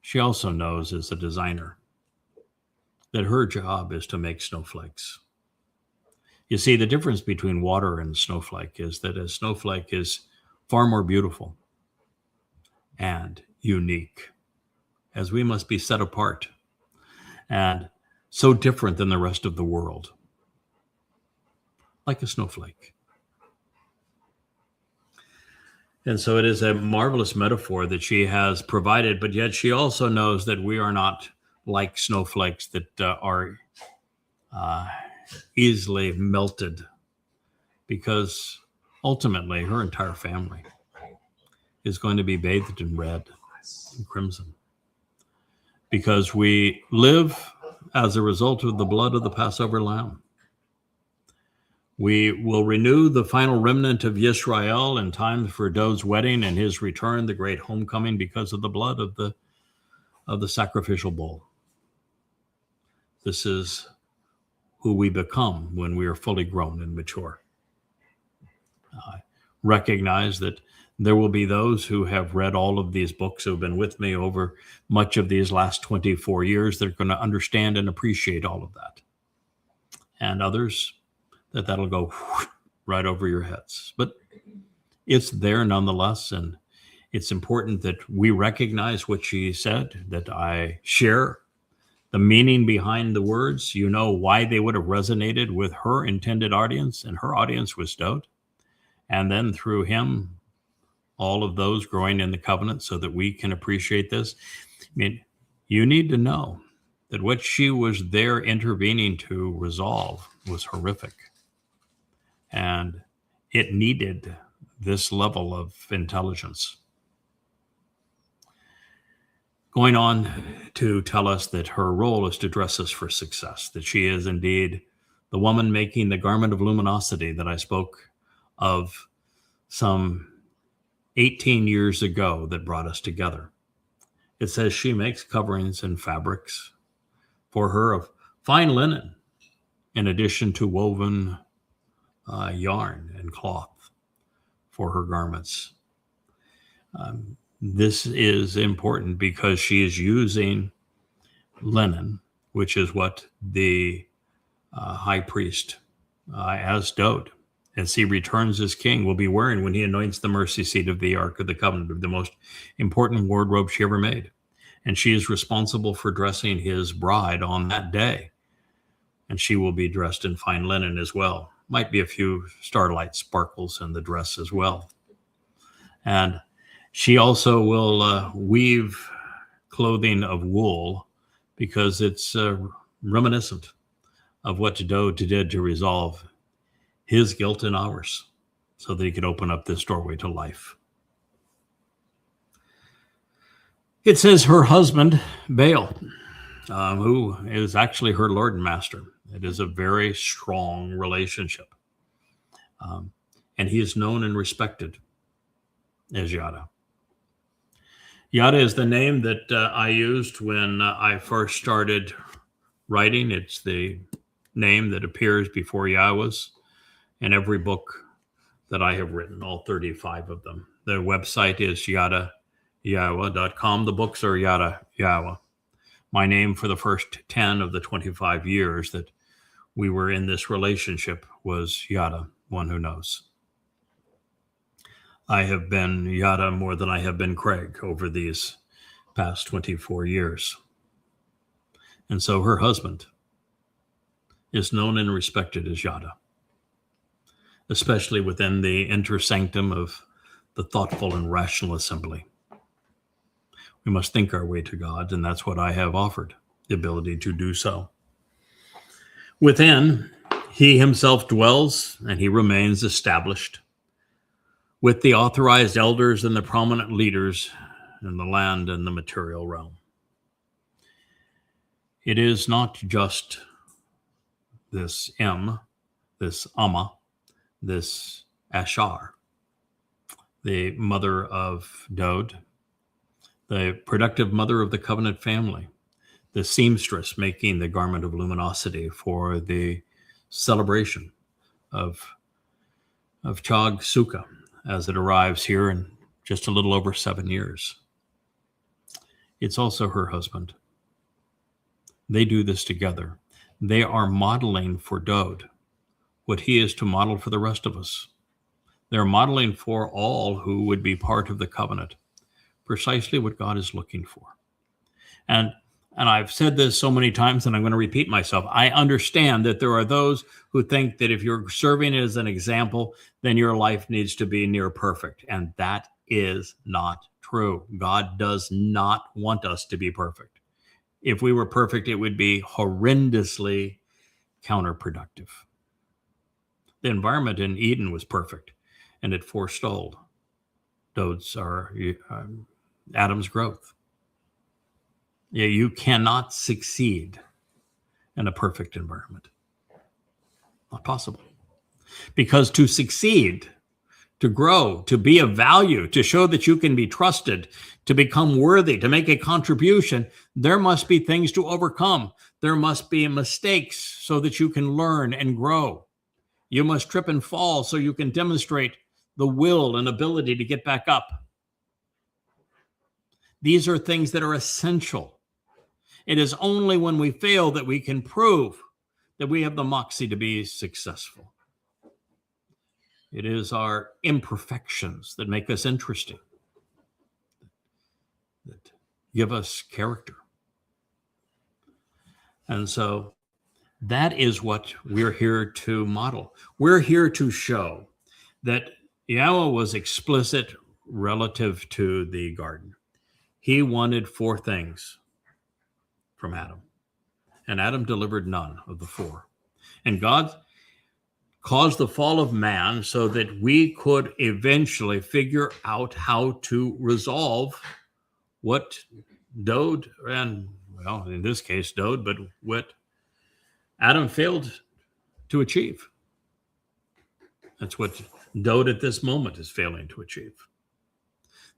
Speaker 1: She also knows, as a designer, that her job is to make snowflakes. You see, the difference between water and snowflake is that a snowflake is far more beautiful and unique, as we must be set apart and so different than the rest of the world, like a snowflake. And so it is a marvelous metaphor that she has provided, but yet she also knows that we are not like snowflakes that are easily melted, because ultimately her entire family is going to be bathed in red and crimson, because we live as a result of the blood of the Passover lamb. We will renew the final remnant of Yisrael in time for Dowd's wedding and his return, the great homecoming, because of the blood of the sacrificial bull. This is who we become when we are fully grown and mature. Recognize that there will be those who have read all of these books, who have been with me over much of these last 24 years, that are going to understand and appreciate all of that. And others, that'll go right over your heads. But it's there nonetheless, and it's important that we recognize what she said, that I share the meaning behind the words. You know why they would have resonated with her intended audience, and her audience was Dowd. And then through him, all of those growing in the covenant, so that we can appreciate this. I mean, you need to know that what she was there intervening to resolve was horrific. And it needed this level of intelligence. Going on to tell us that her role is to dress us for success, that she is indeed the woman making the garment of luminosity that I spoke of some 18 years ago that brought us together. It says she makes coverings and fabrics for her of fine linen, in addition to woven yarn and cloth for her garments. This is important because she is using linen, which is what the high priest, as Dowd, as he returns as king, will be wearing when he anoints the mercy seat of the Ark of the Covenant, the most important wardrobe she ever made. And she is responsible for dressing his bride on that day. And she will be dressed in fine linen as well. Might be a few starlight sparkles in the dress as well. And she also will weave clothing of wool, because it's reminiscent of what Dowd did to resolve his guilt and ours, so that he could open up this doorway to life. It says her husband, Baal, who is actually her Lord and Master. It is a very strong relationship. And he is known and respected as Yahowah. Yahowah is the name that I used when I first started writing. It's the name that appears before Yahowah's in every book that I have written, all 35 of them. The website is Yahowah.com. The books are Yahowah. My name for the first 10 of the 25 years that we were in this relationship was Yahowah, one who knows. I have been Yahowah more than I have been Craig over these past 24 years. And so her husband is known and respected as Yahowah, especially within the inner sanctum of the thoughtful and rational assembly. We must think our way to God, and that's what I have offered, the ability to do so. Within, he himself dwells, and he remains established with the authorized elders and the prominent leaders in the land and the material realm. It is not just this this Amah, this Asherah, the mother of Dowd, the productive mother of the covenant family, the seamstress making the garment of luminosity for the celebration of Chag Sukkah as it arrives here in just a little over 7 years. It's also her husband. They do this together. They are modeling for Dowd what he is to model for the rest of us. They're modeling for all who would be part of the covenant precisely what God is looking for. And I've said this so many times, and I'm going to repeat myself. I understand that there are those who think that if you're serving as an example, then your life needs to be near perfect. And that is not true. God does not want us to be perfect. If we were perfect, it would be horrendously counterproductive. The environment in Eden was perfect, and it forestalled Adam's growth. Yeah, you cannot succeed in a perfect environment. Not possible. Because to succeed, to grow, to be of value, to show that you can be trusted, to become worthy, to make a contribution, there must be things to overcome. There must be mistakes so that you can learn and grow. You must trip and fall so you can demonstrate the will and ability to get back up. These are things that are essential. It is only when we fail that we can prove that we have the moxie to be successful. It is our imperfections that make us interesting, that give us character. And so that is what we're here to model. We're here to show that Yahowah was explicit relative to the garden. He wanted 4 things from Adam, and Adam delivered none of the 4. And God caused the fall of man so that we could eventually figure out how to resolve what Dowd, and well, in this case, Dowd, but what Adam failed to achieve. That's what Dowd at this moment is failing to achieve.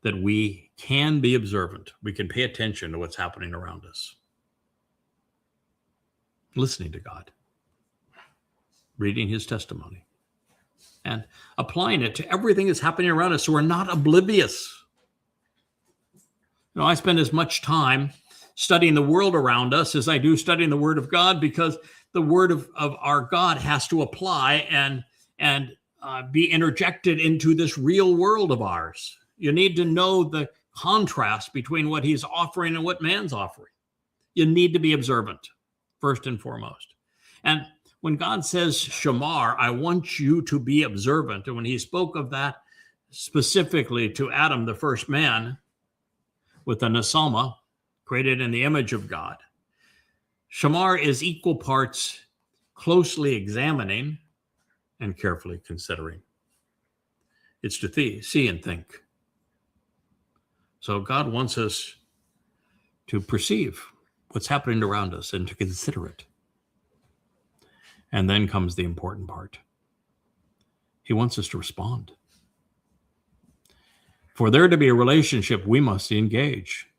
Speaker 1: That we can be observant. We can pay attention to what's happening around us. Listening to God. Reading his testimony. And applying it to everything that's happening around us so we're not oblivious. You know, I spend as much time studying the world around us as I do studying the Word of God, because the Word of our God has to apply and be interjected into this real world of ours. You need to know the contrast between what he's offering and what man's offering. You need to be observant, first and foremost. And when God says, Shamar, I want you to be observant, and when he spoke of that specifically to Adam, the first man, with the Nesama, created in the image of God, Shamar is equal parts closely examining and carefully considering. It's to see and think. So God wants us to perceive what's happening around us and to consider it. And then comes the important part. He wants us to respond. For there to be a relationship, we must engage.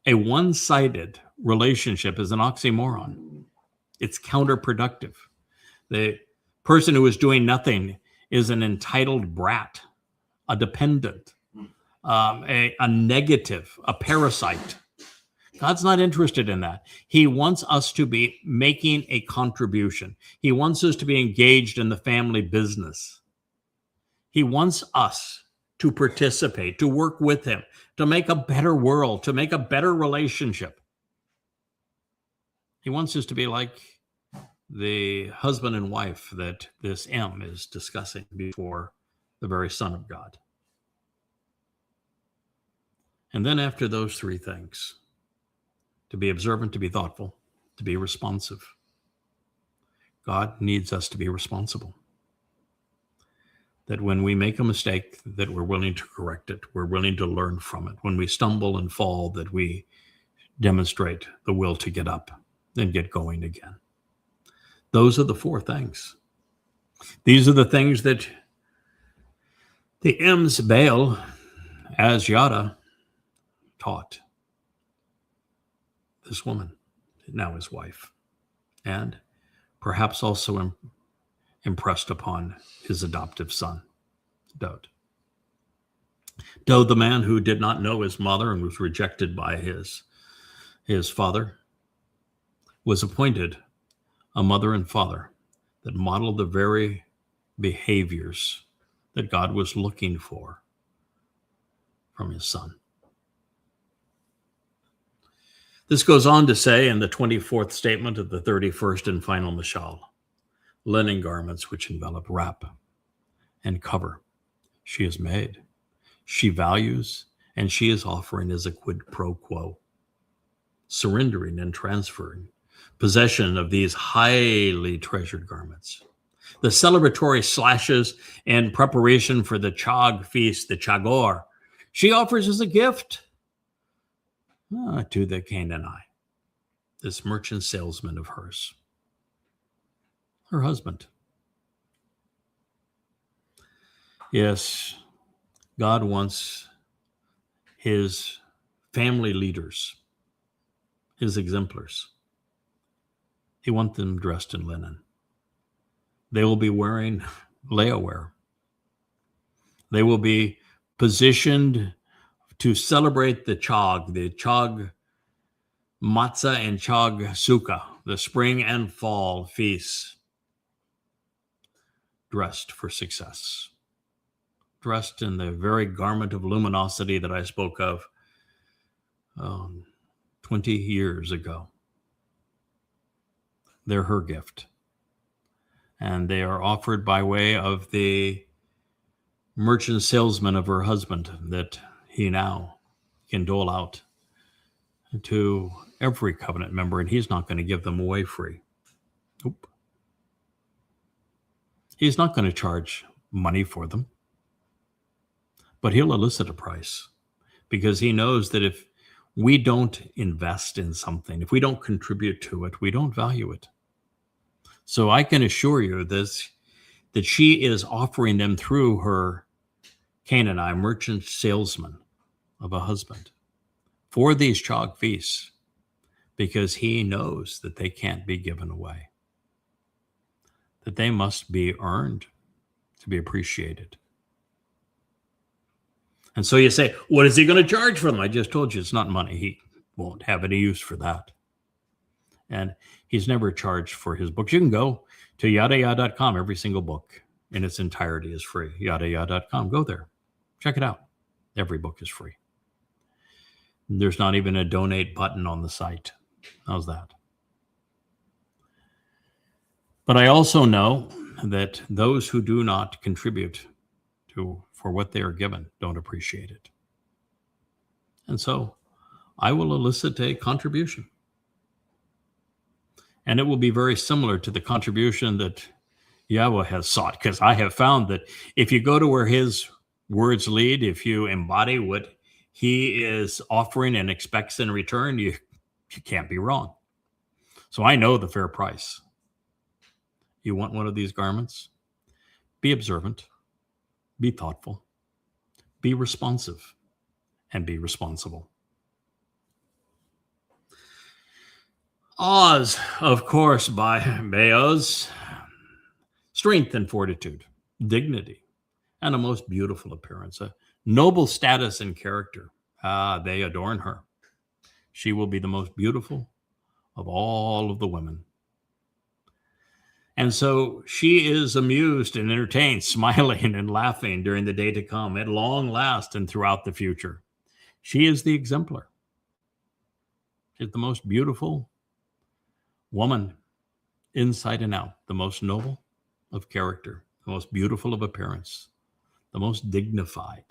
Speaker 1: A one-sided relationship is an oxymoron. It's counterproductive. The person who is doing nothing is an entitled brat, a dependent, a negative, a parasite. God's not interested in that. He wants us to be making a contribution. He wants us to be engaged in the family business. He wants us to participate, to work with him, to make a better world, to make a better relationship. He wants us to be like the husband and wife that this M is discussing before the very Son of God. And then after those 3 things, to be observant, to be thoughtful, to be responsive. God needs us to be responsible. That when we make a mistake, that we're willing to correct it. We're willing to learn from it. When we stumble and fall, that we demonstrate the will to get up and get going again. Those are the four things. These are the things that the M's Baal, as Yada, taught this woman, now his wife, and perhaps also impressed upon his adoptive son, Dowd. Dowd, the man who did not know his mother and was rejected by his father, was appointed a mother and father that modeled the very behaviors that God was looking for from his son. This goes on to say in the 24th statement of the 31st and final Mashal, linen garments which envelop, wrap, and cover. She is made. She values, and she is offering as a quid pro quo, surrendering and transferring possession of these highly treasured garments. The celebratory slashes in preparation for the Chag feast, the Chagor, she offers as a gift to the Canaanite, this merchant salesman of hers, her husband. Yes, God wants his family leaders, his exemplars. He wants them dressed in linen. They will be wearing layaware. They will be positioned to celebrate the Chag Matsah and Chag Sukkah, the spring and fall feasts, dressed for success, dressed in the very garment of luminosity that I spoke of 20 years ago. They're her gift. And they are offered by way of the merchant salesman of her husband that he now can dole out to every covenant member, and he's not going to give them away free. Nope. He's not going to charge money for them, but he'll elicit a price because he knows that if we don't invest in something, if we don't contribute to it, we don't value it. So I can assure you this, that she is offering them through her Canaanite merchant salesman of a husband for these Chag feasts because he knows that they can't be given away, that they must be earned to be appreciated. And so you say, what is he going to charge for them? I just told you it's not money. He won't have any use for that. And he's never charged for his books. You can go to Yahowah.com. Every single book in its entirety is free. Yahowah.com. Go there. Check it out. Every book is free. There's not even a donate button on the site. How's that? But I also know that those who do not contribute for what they are given don't appreciate it. And so I will elicit a contribution. And it will be very similar to the contribution that Yahowah has sought, because I have found that if you go to where his words lead, if you embody what he is offering and expects in return, you can't be wrong. So I know the fair price. You want one of these garments? Be observant, be thoughtful, be responsive, and be responsible. Oz, of course, by Beoz, strength and fortitude, dignity, and a most beautiful appearance, a noble status and character. They adorn her. She will be the most beautiful of all of the women. And so she is amused and entertained, smiling and laughing during the day to come, at long last and throughout the future. She is the exemplar. She's the most beautiful woman inside and out, the most noble of character, the most beautiful of appearance, the most dignified.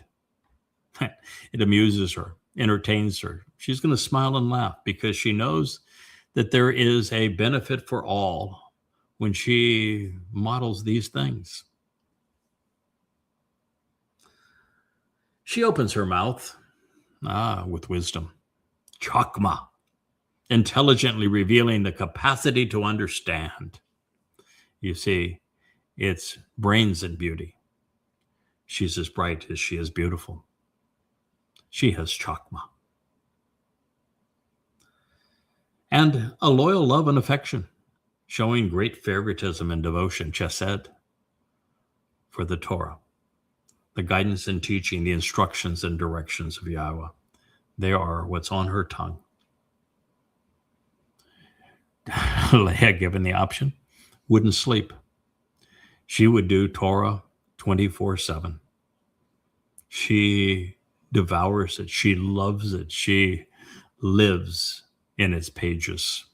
Speaker 1: It amuses her, entertains her. She's going to smile and laugh because she knows that there is a benefit for all when she models these things. She opens her mouth with wisdom. Chakma, intelligently revealing the capacity to understand. You see, it's brains and beauty. She's as bright as she is beautiful. She has chakma. And a loyal love and affection, showing great favoritism and devotion, chesed, for the Torah, the guidance and teaching, the instructions and directions of Yahowah. They are what's on her tongue. Leah, given the option, wouldn't sleep. She would do Torah 24/7. She devours it. She loves it. She lives in its pages.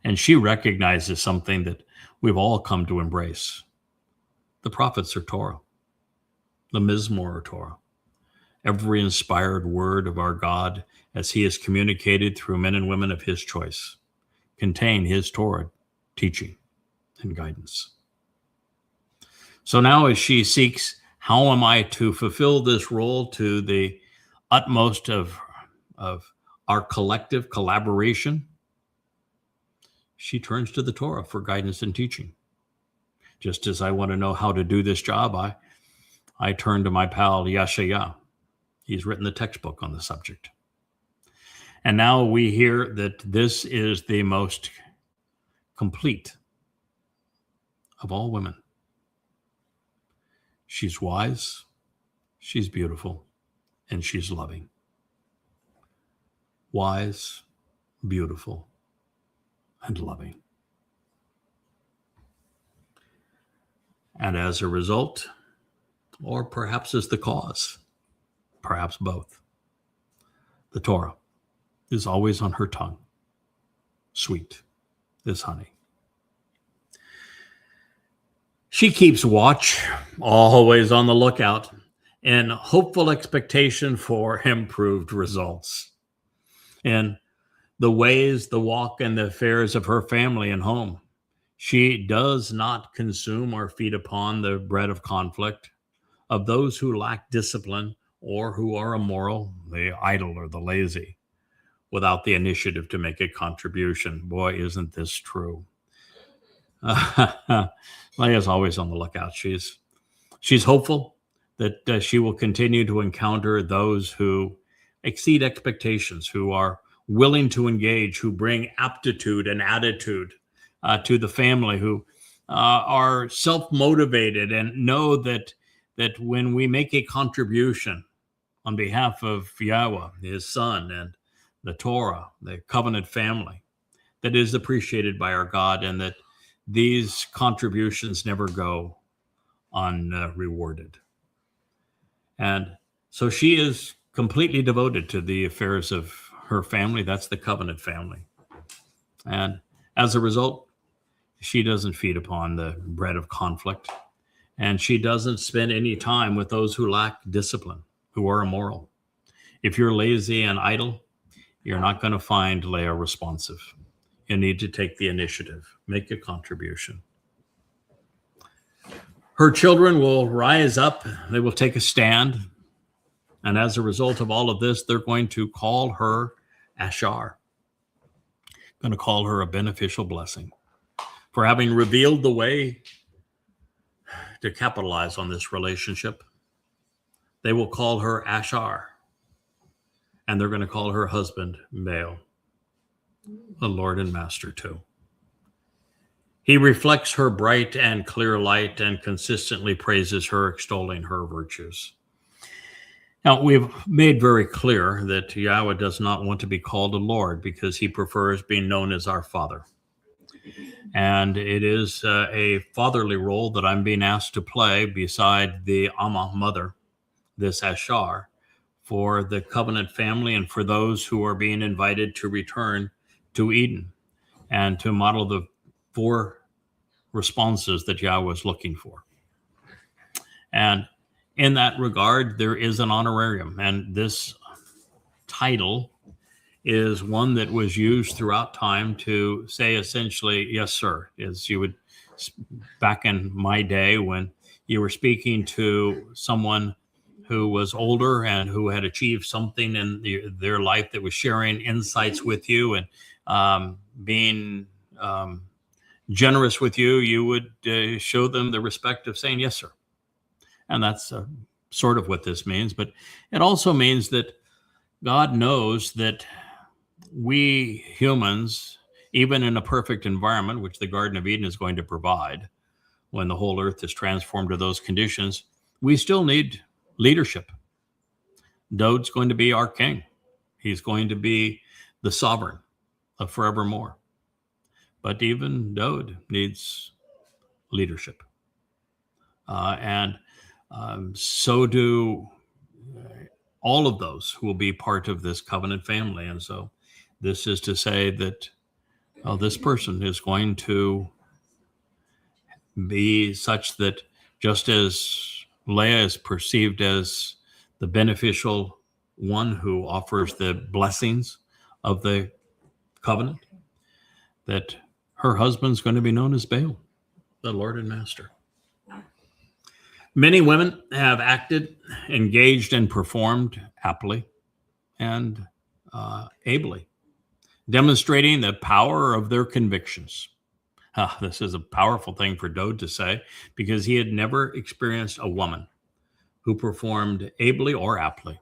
Speaker 1: And she recognizes something that we've all come to embrace. The prophets are Torah. The Mizmor are Torah. Every inspired word of our God, as he is communicated through men and women of his choice, contain his Torah teaching and guidance. So now as she seeks, how am I to fulfill this role to the utmost of our collective collaboration? She turns to the Torah for guidance and teaching. Just as I want to know how to do this job, I turn to my pal Yahowah. He's written the textbook on the subject. And now we hear that this is the most complete of all women. She's wise, she's beautiful, and she's loving. Wise, beautiful, and loving. And as a result, or perhaps as the cause, perhaps both, the Torah is always on her tongue, sweet as honey. She keeps watch, always on the lookout, in hopeful expectation for improved results in the ways, the walk, and the affairs of her family and home. She does not consume or feed upon the bread of conflict of those who lack discipline or who are immoral, the idle or the lazy, without the initiative to make a contribution. Boy, isn't this true. Leah's always on the lookout. She's hopeful that she will continue to encounter those who exceed expectations, who are willing to engage, who bring aptitude and attitude to the family, who are self-motivated and know that when we make a contribution on behalf of Yahowah, his son, and the Torah, the covenant family, that is appreciated by our God, and that these contributions never go unrewarded. And so she is completely devoted to the affairs of her family. That's the covenant family. And as a result, she doesn't feed upon the bread of conflict, and she doesn't spend any time with those who lack discipline, who are immoral. If you're lazy and idle, you're not going to find Leah responsive. You need to take the initiative, make a contribution. Her children will rise up, they will take a stand, and as a result of all of this, they're going to call her Asherah, going to call her a beneficial blessing for having revealed the way to capitalize on this relationship. They will call her Asherah, and they're going to call her husband Baal, the Lord and Master too. He reflects her bright and clear light and consistently praises her, extolling her virtues. Now, we've made very clear that Yahowah does not want to be called a Lord because he prefers being known as our Father. And it is a fatherly role that I'm being asked to play beside the Amah mother, this Asherah, for the covenant family and for those who are being invited to return to Eden and to model the 4 responses that Yahowah is looking for. And in that regard, there is an honorarium, and this title is one that was used throughout time to say essentially, yes, sir, as you would back in my day when you were speaking to someone who was older and who had achieved something in their life that was sharing insights with you and being generous with you, you would show them the respect of saying, yes, sir. And that's sort of what this means. But it also means that God knows that we humans, even in a perfect environment, which the Garden of Eden is going to provide, when the whole earth is transformed to those conditions, we still need leadership. Dowd's going to be our king. He's going to be the sovereign of forevermore. But even Dowd needs leadership. And so do all of those who will be part of this covenant family. And so this is to say that this person is going to be such that just as Leah is perceived as the beneficial one who offers the blessings of the covenant, that her husband's going to be known as Baal, the Lord and Master. Many women have acted, engaged, and performed aptly and ably, demonstrating the power of their convictions. This is a powerful thing for Dowd to say, because he had never experienced a woman who performed ably or aptly,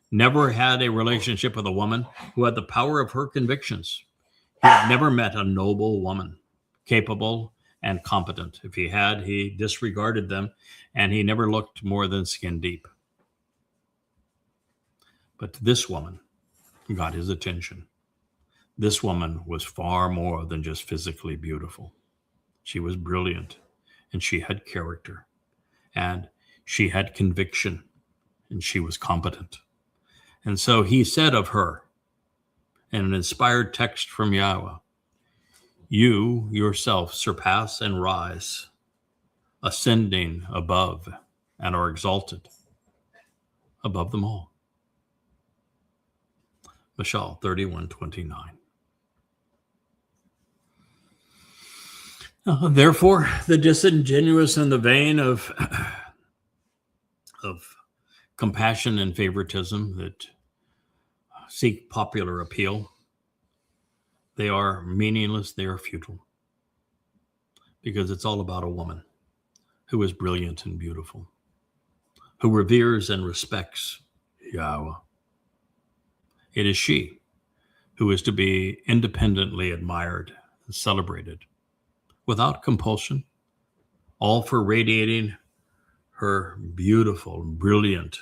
Speaker 1: never had a relationship with a woman who had the power of her convictions. He had never met a noble woman, capable and competent. If he had, he disregarded them, and he never looked more than skin deep. But this woman got his attention. This woman was far more than just physically beautiful. She was brilliant, and she had character, and she had conviction, and she was competent. And so he said of her, in an inspired text from Yahowah, "You yourself surpass and rise, ascending above and are exalted above them all." Mashal 31:29. Therefore, the disingenuous and the vain of compassion and favoritism that seek popular appeal, they are meaningless, they are futile, because it's all about a woman who is brilliant and beautiful, who reveres and respects Yahowah. It is she who is to be independently admired and celebrated, without compulsion, all for radiating her beautiful, brilliant,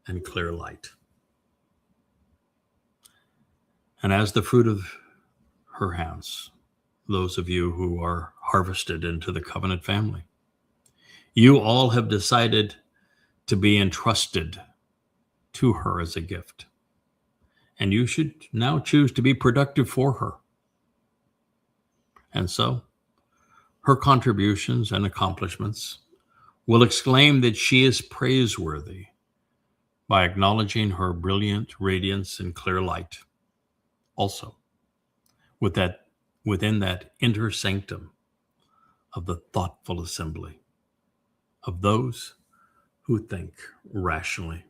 Speaker 1: and clear light. And as the fruit of her hands, those of you who are harvested into the covenant family, you all have decided to be entrusted to her as a gift. And you should now choose to be productive for her. And so, her contributions and accomplishments will exclaim that she is praiseworthy by acknowledging her brilliant radiance and clear light. Also, within that inner sanctum of the thoughtful assembly of those who think rationally.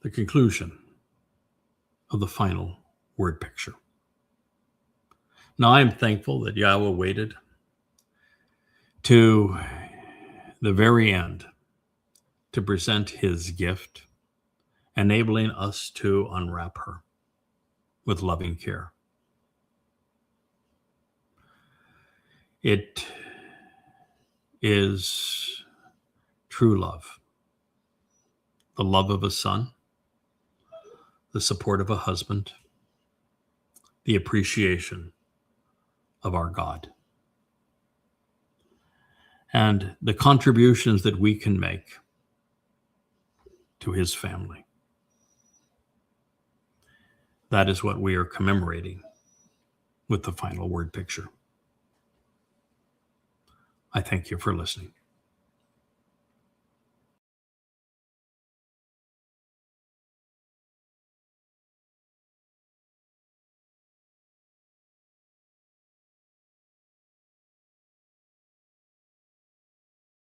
Speaker 1: The conclusion of the final word picture. Now, I am thankful that Yahowah waited to the very end to present his gift, enabling us to unwrap her with loving care. It is true love, the love of a son, the support of a husband, the appreciation of our God, and the contributions that we can make to his family. That is what we are commemorating with the final word picture. I thank you for listening.